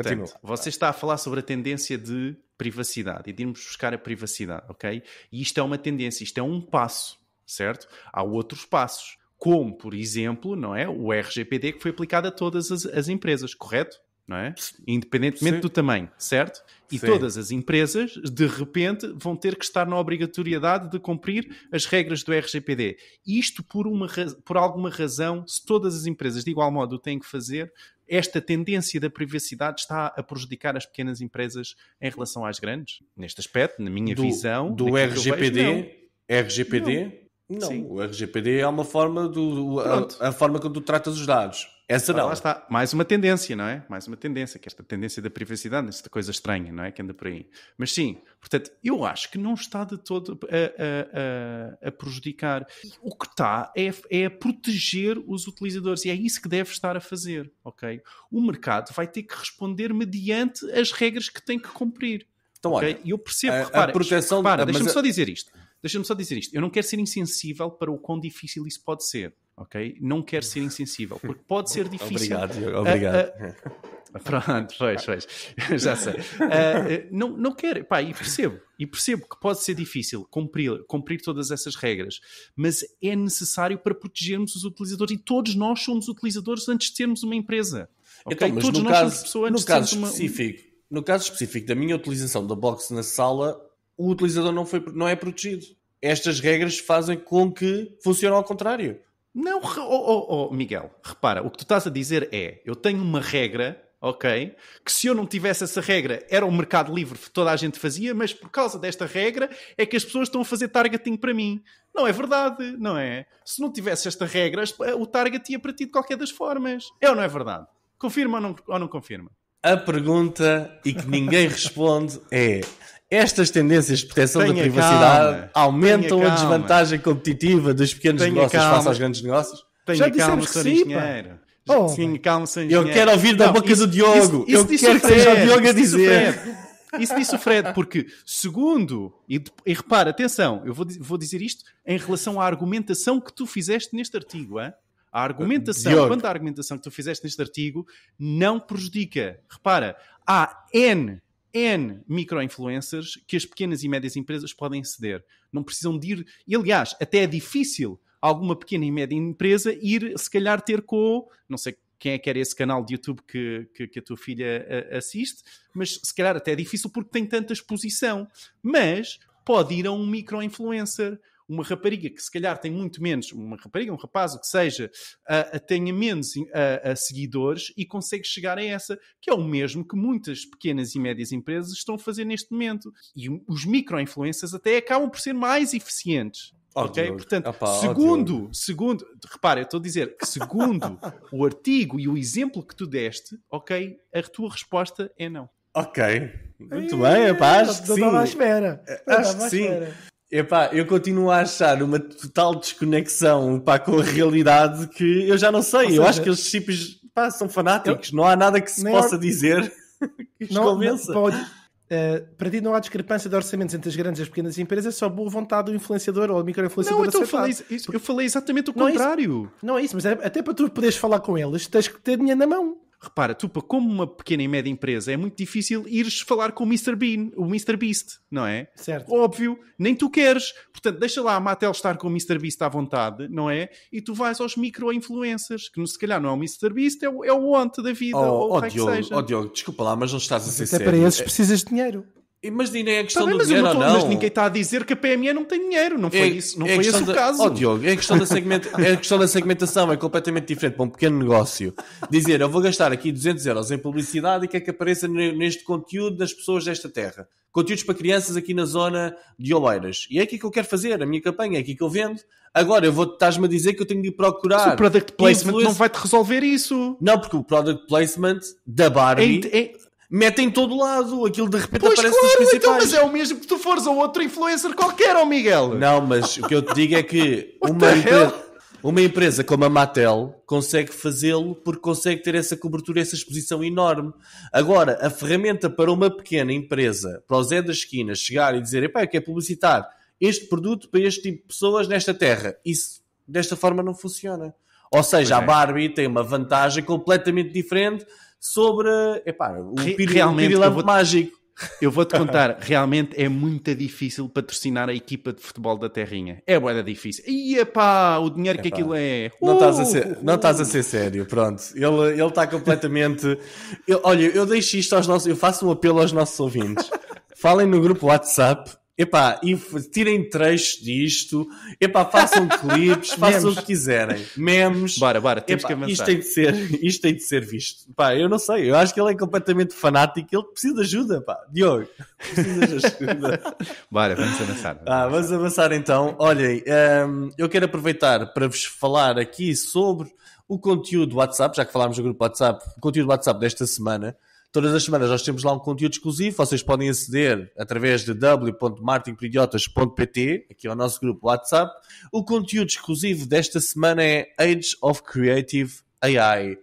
Você está a falar sobre a tendência de privacidade e de irmos buscar a privacidade, ok? E isto é uma tendência, isto é um passo, certo? Há outros passos. Como, por exemplo, não é? O RGPD que foi aplicado a todas as empresas, correto? Não é? Independentemente do tamanho, certo? E todas as empresas, de repente, vão ter que estar na obrigatoriedade de cumprir as regras do RGPD. Isto por alguma razão, se todas as empresas de igual modo o têm que fazer, esta tendência da privacidade está a prejudicar as pequenas empresas em relação às grandes? Neste aspecto, na minha visão... Do RGPD? Não, sim. O RGPD é uma forma a forma como tu tratas os dados. Essa não. Lá está. Mais uma tendência, não é? Mais uma tendência, que esta tendência da privacidade, esta coisa estranha, não é? Que anda por aí. Mas sim, portanto, eu acho que não está de todo a prejudicar. O que está é a proteger os utilizadores e é isso que deve estar a fazer, ok? O mercado vai ter que responder mediante as regras que tem que cumprir. Então, okay? olha, e eu percebo, deixa-me só dizer isto. Eu não quero ser insensível para o quão difícil isso pode ser, ok? Não quero ser insensível, porque pode ser difícil. Obrigado. Pronto, pois. Já sei. Não quero, e percebo que pode ser difícil cumprir todas essas regras, mas é necessário para protegermos os utilizadores e todos nós somos utilizadores antes de sermos uma empresa. Okay? Então, mas todos nós somos pessoas antes de sermos no caso específico da minha utilização da box na sala, o utilizador não é protegido. Estas regras fazem com que funcione ao contrário. Não, Miguel, repara, o que tu estás a dizer é, eu tenho uma regra, ok, que se eu não tivesse essa regra, era um mercado livre, toda a gente fazia, mas por causa desta regra é que as pessoas estão a fazer targeting para mim. Não é verdade, não é? Se não tivesse esta regra, o target ia para ti de qualquer das formas. É ou não é verdade? Confirma ou não confirma? A pergunta, e que ninguém responde, é... Estas tendências de proteção da privacidade aumentam a desvantagem competitiva dos pequenos negócios face aos grandes negócios? Tenha calma, Sr. Engenheiro. Tenha calma, Sr. Engenheiro. Eu quero ouvir da boca do Diogo. Eu quero que seja o Diogo a dizer. Isso disse o Fred, porque segundo... E repara, atenção, eu vou dizer isto em relação à argumentação que tu fizeste neste artigo, hein? A argumentação, quanto à argumentação que tu fizeste neste artigo, não prejudica. Repara, há N micro-influencers que as pequenas e médias empresas podem ceder. Não precisam de ir... E, aliás, até é difícil alguma pequena e média empresa ir, se calhar, ter com... Não sei quem é que era esse canal de YouTube que a tua filha assiste, mas se calhar até é difícil porque tem tanta exposição. Mas pode ir a um micro-influencer... Uma rapariga que se calhar tem muito menos, uma rapariga, um rapaz, o que seja, tenha menos seguidores e consegue chegar a essa, que é o mesmo que muitas pequenas e médias empresas estão a fazer neste momento. E os micro-influencers até acabam por ser mais eficientes. Ok? Portanto, segundo, repara, eu estou a dizer que segundo o artigo e o exemplo que tu deste, ok, a tua resposta é não. Ok. Muito bem, acho que sim. Estava à espera. Acho que sim. Epá, eu continuo a achar uma total desconexão com a realidade que eu já não sei. Seja, eu acho que esses tipos são fanáticos. Não há nada que se possa dizer que os convença. Para ti não há discrepância de orçamentos entre as grandes e as pequenas empresas, é só boa vontade do influenciador ou do micro-influenciador. Não, então eu falei exatamente o contrário. Não é isso, mas até para tu poderes falar com eles, tens que ter dinheiro na mão. repara, tu, como uma pequena e média empresa, é muito difícil ires falar com o Mr. Bean, o Mr. Beast, não é? Certo. Óbvio, nem tu queres. Portanto, deixa lá a Mattel estar com o Mr. Beast à vontade, não é? E tu vais aos micro-influencers, que se calhar não é o Mr. Beast, é o Onte da vida, ou o que seja. Diogo, desculpa lá, mas não estás a ser Até sério. para esses precisas de dinheiro. Mas nem é questão Tá bem, do mas, dinheiro ou não. mas ninguém está a dizer que a PME não tem dinheiro. Não foi isso, não foi esse o caso. Diogo, é a questão da segmentação, é completamente diferente para um pequeno negócio. Dizer, eu vou gastar aqui 200 euros em publicidade e quer que apareça neste conteúdo das pessoas desta terra. Conteúdos para crianças aqui na zona de Oeiras. E é aqui que eu quero fazer, a minha campanha, é aqui que eu vendo. Agora, estás-me a dizer que eu tenho de procurar... Mas o product placement não vai-te resolver isso. Não, porque o product placement da Barbie... Mete em todo lado, aquilo de repente pois aparece claro, nos principais. Então, mas é o mesmo que tu fores a outro influencer qualquer, ó Miguel. Não, mas o que eu te digo é que uma empresa como a Mattel consegue fazê-lo porque consegue ter essa cobertura, essa exposição enorme. Agora, a ferramenta para uma pequena empresa, para o Zé das Esquinas, chegar e dizer, epá, eu quero publicitar este produto para este tipo de pessoas nesta terra. Isso, desta forma, não funciona. Ou seja, a Barbie tem uma vantagem completamente diferente sobre o pirilampo mágico. Eu vou-te contar, realmente é muito difícil patrocinar a equipa de futebol da Terrinha. É bué difícil. E o dinheiro que aquilo é... Não estás a ser sério, pronto. Ele está completamente... eu deixo isto aos nossos... Eu faço um apelo aos nossos ouvintes. Falem no grupo WhatsApp. E tirem trechos disto, façam clipes, façam o que quiserem, memes. Bora, temos que avançar. Isto tem de ser visto. Eu não sei, eu acho que ele é completamente fanático, ele precisa de ajuda, Diogo, precisa de ajuda. Bora, vamos avançar. Vamos avançar então. Olhem, eu quero aproveitar para vos falar aqui sobre o conteúdo do WhatsApp, já que falámos do grupo WhatsApp, o conteúdo do WhatsApp desta semana. Todas as semanas nós temos lá um conteúdo exclusivo, vocês podem aceder através de w.martinperidiotas.pt, aqui ao nosso grupo WhatsApp. O conteúdo exclusivo desta semana é Age of Creative AI.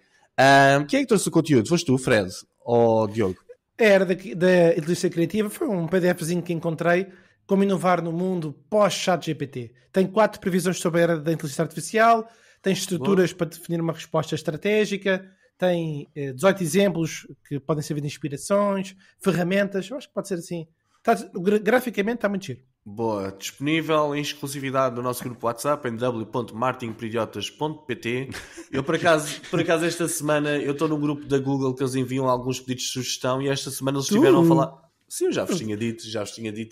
Quem é que trouxe o conteúdo? Foste tu, Fred, ou Diogo? Era da inteligência criativa, foi um PDFzinho que encontrei, como inovar no mundo pós-ChatGPT. Tem 4 previsões sobre a era da inteligência artificial, tem estruturas para definir uma resposta estratégica, tem 18 exemplos que podem servir de inspirações, ferramentas, eu acho que pode ser assim. Graficamente está muito giro. Boa, disponível em exclusividade no nosso grupo WhatsApp em w.martinperidiotas.pt. Eu por acaso esta semana eu estou num grupo da Google que eles enviam alguns pedidos de sugestão e esta semana eles estiveram a falar... Sim, eu já vos tinha dito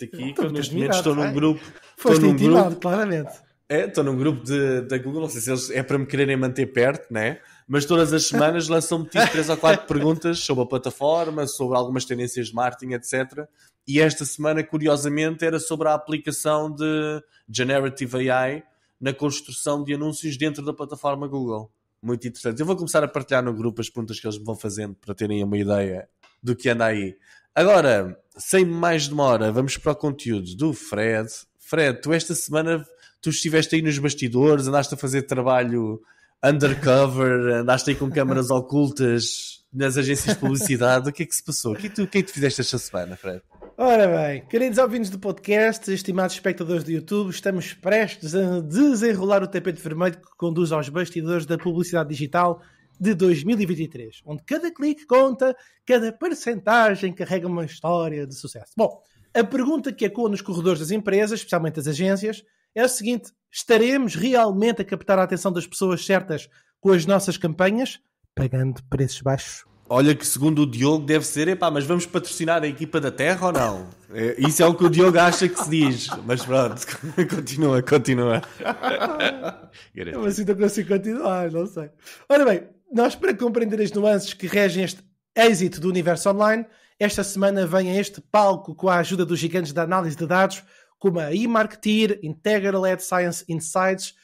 aqui que eu neste momento estou num grupo... Foste intimado, claramente. Estou num grupo da Google, não sei se eles é para me quererem manter perto, né? Mas todas as semanas lançam-me 3 ou 4 perguntas sobre a plataforma, sobre algumas tendências de marketing, etc. E esta semana, curiosamente, era sobre a aplicação de Generative AI na construção de anúncios dentro da plataforma Google. Muito interessante. Eu vou começar a partilhar no grupo as perguntas que eles me vão fazendo para terem uma ideia do que anda aí. Agora, sem mais demora, vamos para o conteúdo do Fred. Fred, tu esta semana... Tu estiveste aí nos bastidores, andaste a fazer trabalho undercover, andaste aí com câmaras ocultas nas agências de publicidade. O que é que se passou? O que é que tu fizeste esta semana, Fred? Ora bem, queridos ouvintes do podcast, estimados espectadores do YouTube, estamos prestes a desenrolar o tapete vermelho que conduz aos bastidores da publicidade digital de 2023, onde cada clique conta, cada percentagem carrega uma história de sucesso. Bom, a pergunta que ecoa nos corredores das empresas, especialmente das agências, é o seguinte: estaremos realmente a captar a atenção das pessoas certas com as nossas campanhas, pagando preços baixos? Olha que segundo o Diogo deve ser, mas vamos patrocinar a equipa da Terra ou não? Isso é o que o Diogo acha que se diz. Mas pronto, continua. Eu assim não consigo continuar, não sei. Ora bem, nós para compreender as nuances que regem este êxito do universo online, esta semana vem a este palco com a ajuda dos gigantes da análise de dados, como a eMarketer, Integral Ad Science Insights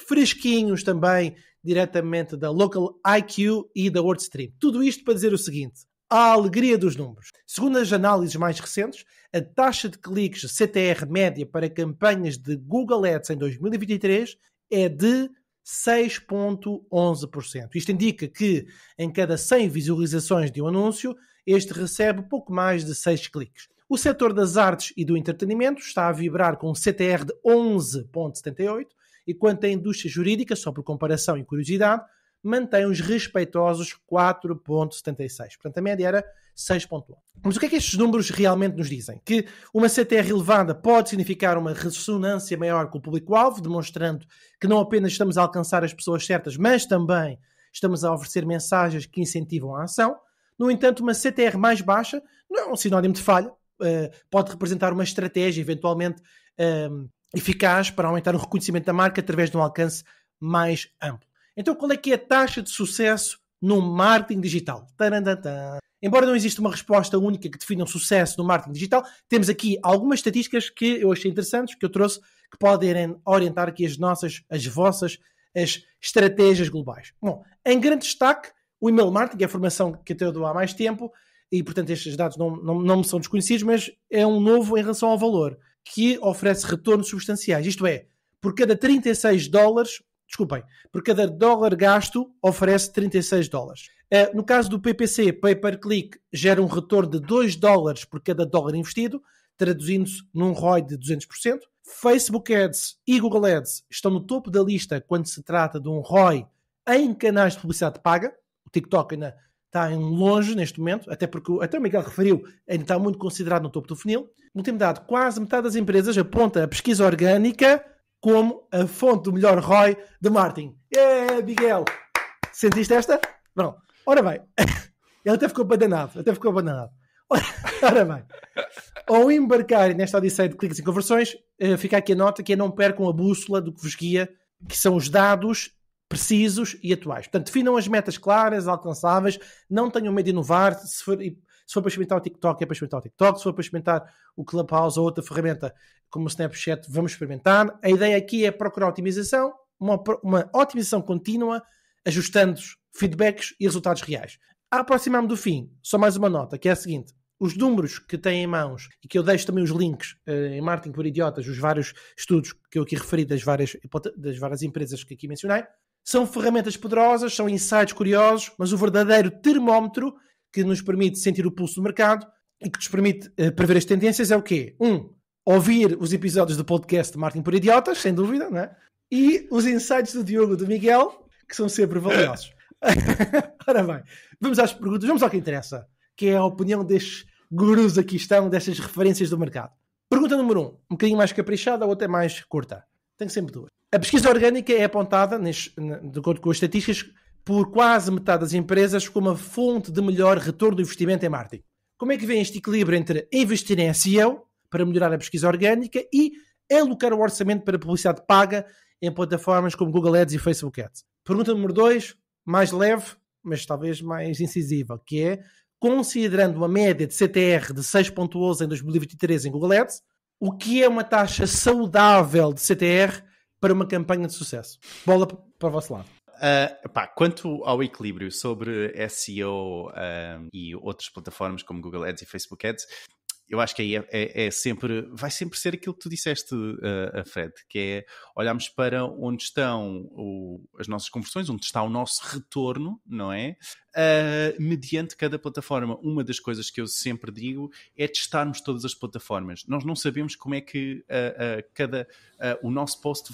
fresquinhos também, diretamente da Local IQ e da WordStream. Tudo isto para dizer o seguinte: a alegria dos números. Segundo as análises mais recentes, a taxa de cliques CTR média para campanhas de Google Ads em 2023 é de 6,11%. Isto indica que em cada 100 visualizações de um anúncio, este recebe pouco mais de 6 cliques. O setor das artes e do entretenimento está a vibrar com um CTR de 11,78%, e quanto à indústria jurídica, só por comparação e curiosidade, mantém os respeitosos 4.76. Portanto, a média era 6.1. Mas o que é que estes números realmente nos dizem? Que uma CTR elevada pode significar uma ressonância maior com o público-alvo, demonstrando que não apenas estamos a alcançar as pessoas certas, mas também estamos a oferecer mensagens que incentivam a ação. No entanto, uma CTR mais baixa não é um sinónimo de falha, pode representar uma estratégia eventualmente eficaz para aumentar o reconhecimento da marca através de um alcance mais amplo. Então, qual é que é a taxa de sucesso no marketing digital? Tarandantã. Embora não exista uma resposta única que defina um sucesso no marketing digital, temos aqui algumas estatísticas que eu achei interessantes, que eu trouxe, que podem orientar aqui as vossas estratégias globais. Bom, em grande destaque, o email marketing é a formação que eu dou há mais tempo e, portanto, estes dados não me são desconhecidos, mas é um novo em relação ao valor, que oferece retornos substanciais. Isto é, por cada $dólar gasto, oferece $36. No caso do PPC, Pay Per Click, gera um retorno de $2 por cada $1 investido, traduzindo-se num ROI de 200%. Facebook Ads e Google Ads estão no topo da lista quando se trata de um ROI em canais de publicidade paga. O TikTok ainda está longe neste momento, até porque até o Miguel referiu, ainda está muito considerado no topo do funil. No último dado, quase metade das empresas aponta a pesquisa orgânica como a fonte do melhor ROI de marketing. Miguel! Sentiste esta? Bom, ora bem, ele até ficou bananado. Ora bem, ao embarcar nesta odisseia de cliques e conversões, fica aqui a nota que não percam a bússola do que vos guia, que são os dados precisos e atuais. Portanto, definam as metas claras, alcançáveis, não tenham medo de inovar. Se for para experimentar o TikTok, é para experimentar o TikTok. Se for para experimentar o Clubhouse ou outra ferramenta como o Snapchat, vamos experimentar. A ideia aqui é procurar otimização, uma otimização contínua, ajustando feedbacks e resultados reais. A aproximar-me do fim, só mais uma nota, que é a seguinte: os números que têm em mãos, e que eu deixo também os links em Marketing por Idiotas, os vários estudos que eu aqui referi das várias empresas que aqui mencionei, são ferramentas poderosas, são insights curiosos, mas o verdadeiro termómetro que nos permite sentir o pulso do mercado e que nos permite prever as tendências é o quê? Ouvir os episódios do podcast de Marketing por Idiotas, sem dúvida, não é? E os insights do Diogo e do Miguel, que são sempre valiosos. Ora bem, vamos às perguntas, vamos ao que interessa, que é a opinião destes gurus aqui estão, destas referências do mercado. Pergunta número 1, um bocadinho mais caprichada ou até mais curta. Tenho sempre duas. A pesquisa orgânica é apontada, de acordo com as estatísticas, por quase metade das empresas como uma fonte de melhor retorno do investimento em marketing. Como é que vem este equilíbrio entre investir em SEO para melhorar a pesquisa orgânica e alocar o orçamento para publicidade paga em plataformas como Google Ads e Facebook Ads? Pergunta número 2, mais leve, mas talvez mais incisiva, que é, considerando uma média de CTR de 6.11 em 2023 em Google Ads, o que é uma taxa saudável de CTR para uma campanha de sucesso? Bola para o vosso lado. Quanto ao equilíbrio sobre SEO e outras plataformas como Google Ads e Facebook Ads, eu acho que aí vai sempre ser aquilo que tu disseste, Fred, que é olharmos para onde estão as nossas conversões, onde está o nosso retorno, não é? Mediante cada plataforma. Uma das coisas que eu sempre digo é testarmos todas as plataformas. Nós não sabemos como é que o nosso post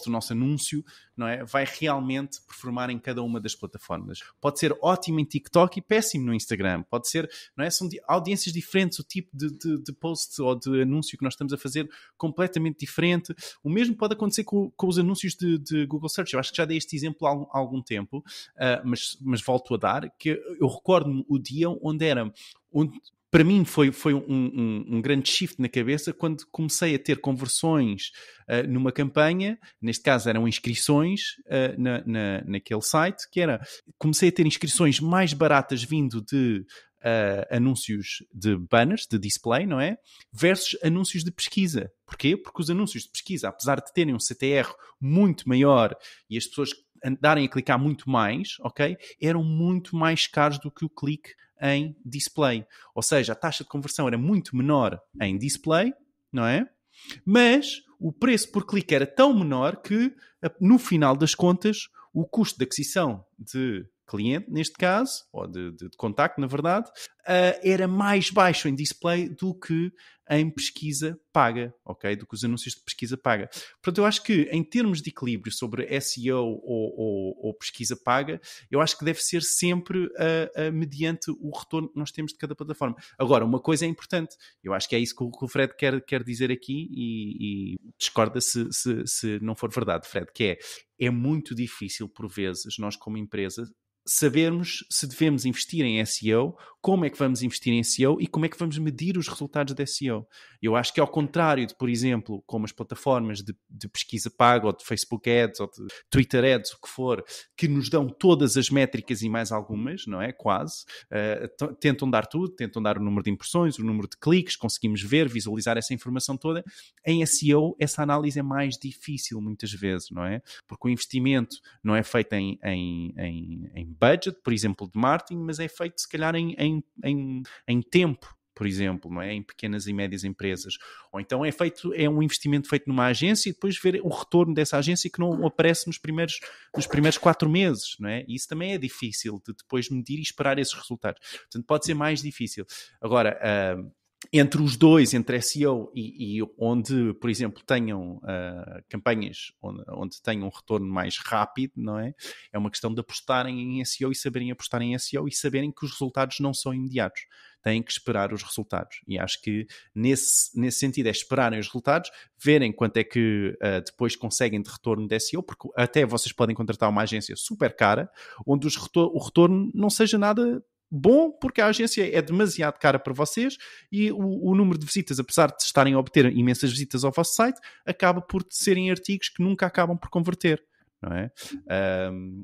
o nosso anúncio, não é? Vai realmente performar em cada uma das plataformas. Pode ser ótimo em TikTok e péssimo no Instagram. Pode ser, não é? São audiências diferentes, o tipo de post ou de anúncio que nós estamos a fazer completamente diferente. O mesmo pode acontecer com os anúncios de Google Search. Eu acho que já dei este exemplo há algum tempo, mas volto a dar, que eu recordo-me o dia onde para mim foi um grande shift na cabeça quando comecei a ter conversões numa campanha, neste caso eram inscrições naquele site, comecei a ter inscrições mais baratas vindo de anúncios de banners, de display, não é? Versus anúncios de pesquisa. Porquê? Porque os anúncios de pesquisa, apesar de terem um CTR muito maior e as pessoas andarem a clicar muito mais, ok? Eram muito mais caros do que o clique em display. Ou seja, a taxa de conversão era muito menor em display, não é? Mas o preço por clique era tão menor que, no final das contas, o custo de aquisição de cliente, neste caso, ou de contacto, na verdade, era mais baixo em display do que em pesquisa paga, ok? Do que os anúncios de pesquisa paga. Portanto, eu acho que em termos de equilíbrio sobre SEO ou pesquisa paga, eu acho que deve ser sempre mediante o retorno que nós temos de cada plataforma. Agora, uma coisa é importante, eu acho que é isso que o Fred quer dizer aqui e discorda se não for verdade, Fred, que é muito difícil por vezes nós como empresa sabermos se devemos investir em SEO, como é que vamos investir em SEO e como é que vamos medir os resultados de SEO. Eu acho que ao contrário de, por exemplo, como as plataformas de pesquisa paga ou de Facebook Ads ou de Twitter Ads, o que for, que nos dão todas as métricas e mais algumas, não é? Quase. Tentam dar tudo, tentam dar o número de impressões, o número de cliques, conseguimos ver, visualizar essa informação toda. Em SEO, essa análise é mais difícil muitas vezes, não é? Porque o investimento não é feito em budget, por exemplo, de marketing, mas é feito se calhar em tempo, por exemplo, não é? Em pequenas e médias empresas. Ou então é um investimento feito numa agência e depois ver o retorno dessa agência que não aparece nos primeiros 4 meses, não é? E isso também é difícil de depois medir e esperar esses resultados. Portanto, pode ser mais difícil. Agora, entre os dois, entre SEO e onde, por exemplo, tenham campanhas onde tenham um retorno mais rápido, não é? É uma questão de apostarem em SEO e saberem apostar em SEO e saberem que os resultados não são imediatos. Têm que esperar os resultados. E acho que nesse sentido é esperarem os resultados, verem quanto é que depois conseguem de retorno de SEO, porque até vocês podem contratar uma agência super cara, onde o retorno não seja nada bom, porque a agência é demasiado cara para vocês e o número de visitas, apesar de estarem a obter imensas visitas ao vosso site, acaba por serem artigos que nunca acabam por converter, não é?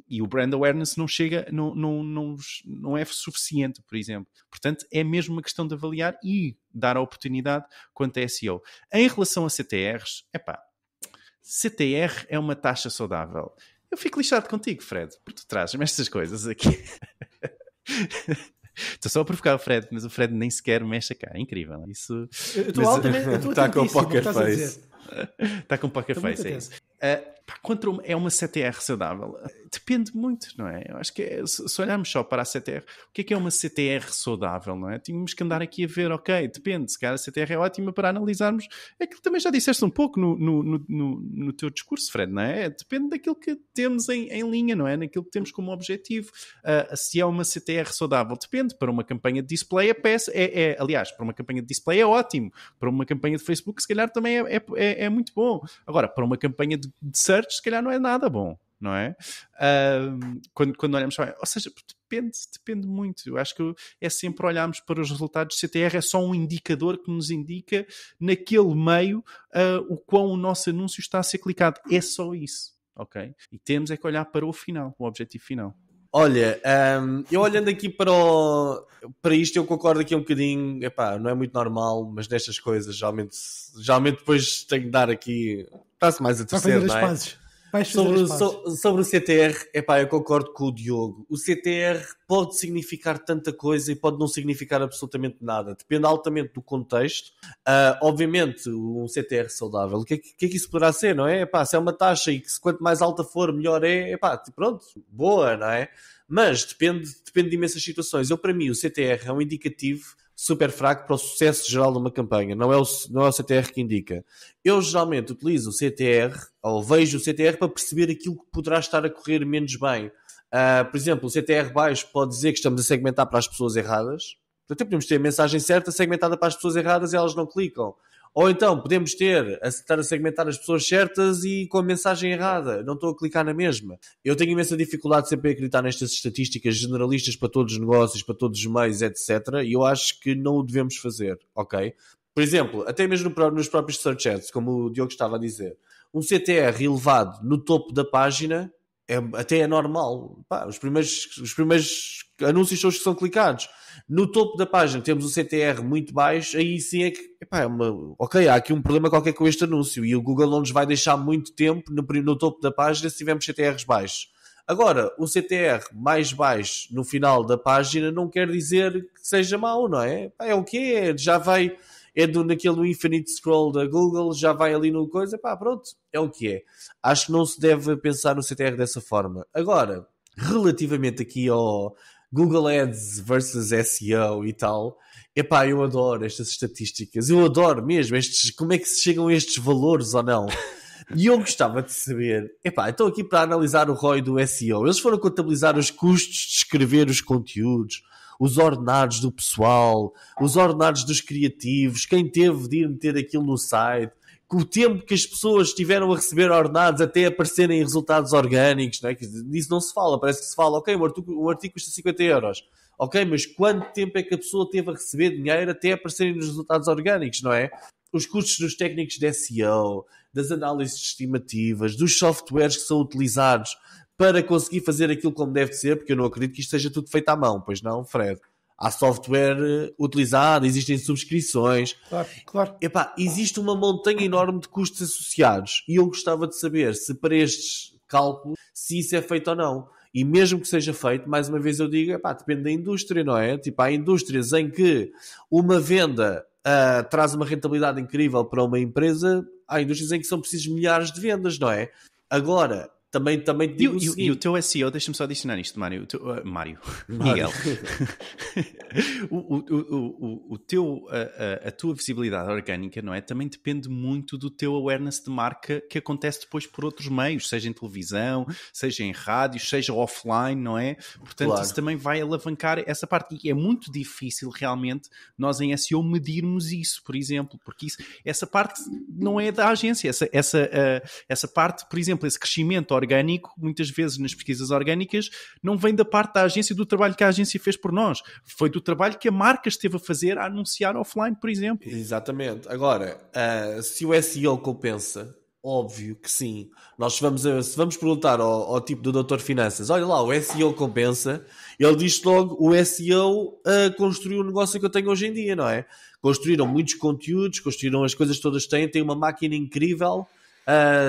E o brand awareness não chega, não é suficiente, por exemplo. Portanto, é mesmo uma questão de avaliar e dar a oportunidade quanto a SEO. Em relação a CTRs, CTR é uma taxa saudável. Eu fico lixado contigo, Fred, porque tu trazes-me estas coisas aqui. Estou só a provocar o Fred, mas o Fred nem sequer mexe cá. É incrível. Isso... Está com poker face. Está com poker face, é isso. Quanto é uma CTR saudável? Depende muito, não é? Eu acho que se olharmos só para a CTR, o que é uma CTR saudável, não é? Tínhamos que andar aqui a ver, ok, depende, se calhar a CTR é ótima para analisarmos aquilo que também já disseste um pouco no teu discurso, Fred, não é? Depende daquilo que temos em linha, não é? Naquilo que temos como objetivo. Se é uma CTR saudável, depende. Para uma campanha de display aliás, para uma campanha de display é ótimo. Para uma campanha de Facebook, se calhar também é muito bom. Agora, para uma campanha de search, se calhar não é nada bom, não é? Quando olhamos para... Ou seja, depende muito. Eu acho que é sempre olharmos para os resultados de CTR, é só um indicador que nos indica naquele meio o quão o nosso anúncio está a ser clicado. É só isso, ok? E temos é que olhar para o final, o objetivo final. Olha, eu olhando aqui para isto, eu concordo aqui um bocadinho. Não é muito normal, mas nestas coisas geralmente depois tenho de dar aqui, passo mais a terceiro, não é? Sobre o CTR, eu concordo com o Diogo. O CTR pode significar tanta coisa e pode não significar absolutamente nada. Depende altamente do contexto. Obviamente, um CTR saudável, o que é que isso poderá ser, não é? Se é uma taxa e que quanto mais alta for, melhor é. Pronto, boa, não é? Mas depende de imensas situações. Para mim, o CTR é um indicativo super fraco para o sucesso geral de uma campanha. Não é o CTR que indica. Eu geralmente utilizo o CTR, ou vejo o CTR para perceber aquilo que poderá estar a correr menos bem. Por exemplo, o CTR baixo pode dizer que estamos a segmentar para as pessoas erradas. Portanto, podemos ter a mensagem certa segmentada para as pessoas erradas e elas não clicam. Ou então podemos estar a segmentar as pessoas certas e com a mensagem errada. Não estou a clicar na mesma. Eu tenho imensa dificuldade sempre a acreditar nestas estatísticas generalistas para todos os negócios, para todos os meios, etc. E eu acho que não o devemos fazer, ok? Por exemplo, até mesmo nos próprios search ads, como o Diogo estava a dizer. Um CTR elevado no topo da página até é normal. Os primeiros anúncios são os que são clicados. No topo da página temos o CTR muito baixo, aí sim é que há aqui um problema qualquer com este anúncio e o Google não nos vai deixar muito tempo no topo da página se tivermos CTRs baixos. Agora, o CTR mais baixo no final da página não quer dizer que seja mau, não é? É o que é, já vai... naquele infinite scroll da Google, já vai ali no coisa, pronto, é o que é. Acho que não se deve pensar no CTR dessa forma. Agora, relativamente aqui Google Ads versus SEO e tal. Epá, eu adoro estas estatísticas. Eu adoro mesmo como é que se chegam a estes valores ou não. E eu gostava de saber, epá, estou aqui para analisar o ROI do SEO. Eles foram contabilizar os custos de escrever os conteúdos, os ordenados do pessoal, os ordenados dos criativos, quem teve de ir meter aquilo no site, com o tempo que as pessoas tiveram a receber ordenados até aparecerem resultados orgânicos, não é? Disso não se fala, parece que se fala, ok, o artigo custa 50 euros. Ok, mas quanto tempo é que a pessoa teve a receber dinheiro até aparecerem nos resultados orgânicos, não é? Os custos dos técnicos de SEO, das análises estimativas, dos softwares que são utilizados para conseguir fazer aquilo como deve ser, porque eu não acredito que isto seja tudo feito à mão, pois não, Fred? Há software utilizado, existem subscrições. Claro. Epá, existe uma montanha enorme de custos associados e eu gostava de saber se para estes cálculos, se isso é feito ou não. E mesmo que seja feito, mais uma vez eu digo, epá, depende da indústria, não é? Tipo, há indústrias em que uma venda traz uma rentabilidade incrível para uma empresa, há indústrias em que são precisos milhares de vendas, não é? Agora, também te digo o seguinte. E o teu SEO, deixa-me só adicionar isto, Mário. Miguel. A tua visibilidade orgânica, não é? Também depende muito do teu awareness de marca que acontece depois por outros meios, seja em televisão, seja em rádio, seja offline, não é? Portanto, claro, isso também vai alavancar essa parte. E é muito difícil realmente nós em SEO medirmos isso, por exemplo, porque essa parte não é da agência. Essa parte, por exemplo, esse crescimento orgânico, muitas vezes nas pesquisas orgânicas, não vem da parte da agência, do trabalho que a agência fez por nós. Foi do trabalho que a marca esteve a fazer a anunciar offline, por exemplo. Exatamente. Agora, se o SEO compensa, óbvio que sim. Se vamos perguntar ao tipo do Doutor Finanças, olha lá, o SEO compensa, ele diz logo, o SEO construiu o negócio que eu tenho hoje em dia, não é? Construíram muitos conteúdos, construíram as coisas todas que têm uma máquina incrível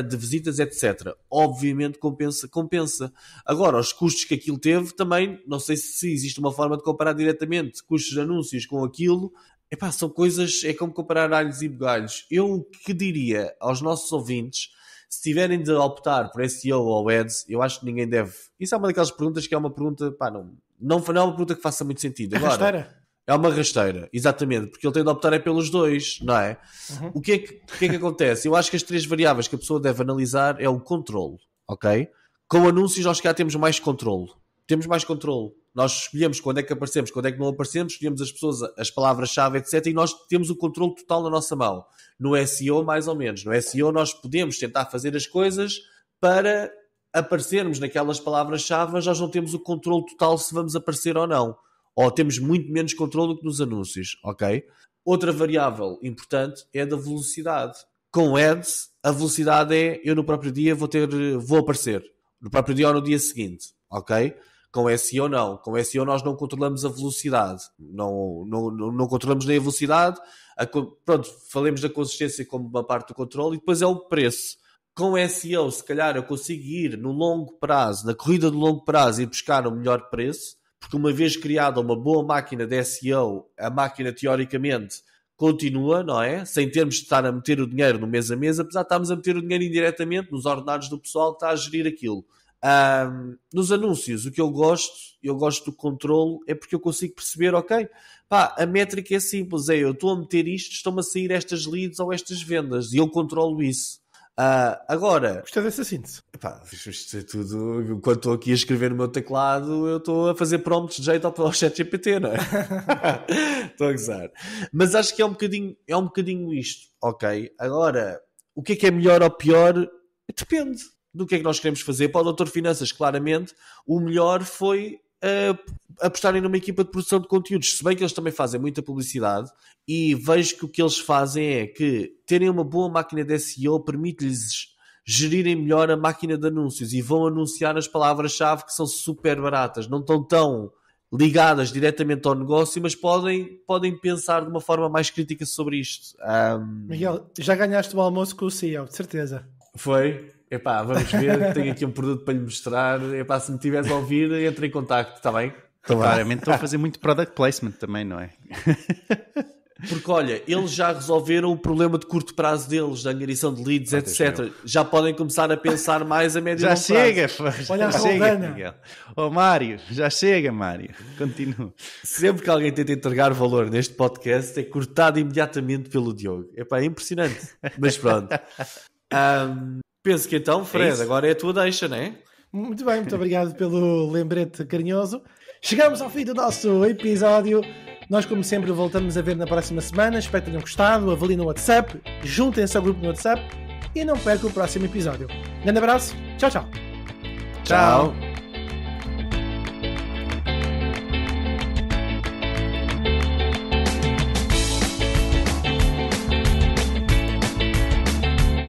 de visitas, etc. Obviamente compensa. Agora, os custos que aquilo teve também, não sei se existe uma forma de comparar diretamente custos de anúncios com aquilo. Epá, são coisas, é como comparar alhos e bugalhos. Eu o que diria aos nossos ouvintes, se tiverem de optar por SEO ou Ads, eu acho que ninguém deve. Isso é uma daquelas perguntas que é uma pergunta, pá, não é uma pergunta que faça muito sentido. Agora, é uma rasteira, exatamente, porque ele tem de optar é pelos dois, não é? Uhum. O que é que acontece? Eu acho que as 3 variáveis que a pessoa deve analisar é o controle, ok? Com anúncios nós cá temos mais controle. Nós escolhemos quando é que aparecemos, quando é que não aparecemos, escolhemos as pessoas, as palavras-chave, etc. E nós temos o controle total na nossa mão. No SEO, mais ou menos. No SEO nós podemos tentar fazer as coisas para aparecermos naquelas palavras-chave, mas nós não temos o controle total se vamos aparecer ou não. Ou temos muito menos controle do que nos anúncios, ok? Outra variável importante é a da velocidade. Com Ads, a velocidade é, eu no próprio dia vou aparecer. No próprio dia ou no dia seguinte, ok? Com SEO não. Com SEO nós não controlamos a velocidade. Não controlamos nem a velocidade. Pronto, falemos da consistência como uma parte do controle e depois é o preço. Com SEO, se calhar eu consigo ir no longo prazo, na corrida do longo prazo, e buscar o melhor preço, porque uma vez criada uma boa máquina de SEO, a máquina teoricamente continua, não é? Sem termos de estar a meter o dinheiro no mês a mês, apesar de estarmos a meter o dinheiro indiretamente nos ordenados do pessoal que está a gerir aquilo. Nos anúncios, o que eu gosto do controle, é porque eu consigo perceber, ok, pá, a métrica é simples, eu estou a meter isto, estão-me a sair estas leads ou estas vendas, e eu controlo isso. Agora, gostei dessa síntese. Epá, isto é tudo. Enquanto estou aqui a escrever no meu teclado, eu estou a fazer prompts de jeito ao ChatGPT, não é? Estou a gozar. Mas acho que é um bocadinho isto, ok? Agora, o que é melhor ou pior? Depende do que é que nós queremos fazer. Para o Doutor Finanças, claramente, o melhor foi apostarem numa equipa de produção de conteúdos, se bem que eles também fazem muita publicidade, e vejo que o que eles fazem é que terem uma boa máquina de SEO permite-lhes gerirem melhor a máquina de anúncios e vão anunciar as palavras-chave que são super baratas, não estão tão ligadas diretamente ao negócio, mas podem pensar de uma forma mais crítica sobre isto. Miguel, já ganhaste o almoço com o CEO, de certeza. Foi? Epá, vamos ver, tenho aqui um produto para lhe mostrar. Epá, se me tiveres a ouvir, entre em contacto, está bem? Claramente estou a fazer muito product placement também, não é? Porque olha, eles já resolveram o problema de curto prazo deles, da angariação de leads, etc. Já podem começar a pensar mais a médio e longo prazo. Olha a já chega, Roldana. Miguel. Mário, já chega, Mário. Continua. Sempre que alguém tenta entregar valor neste podcast é cortado imediatamente pelo Diogo. Epá, é impressionante. Mas pronto. Penso que então, Fred, agora é a tua deixa, não é? Muito bem, muito obrigado pelo lembrete carinhoso. Chegamos ao fim do nosso episódio. Nós, como sempre, voltamos a ver na próxima semana. Espero que tenham gostado. Avaliem no WhatsApp, juntem-se ao grupo no WhatsApp e não percam o próximo episódio. Grande abraço. Tchau, tchau. Tchau.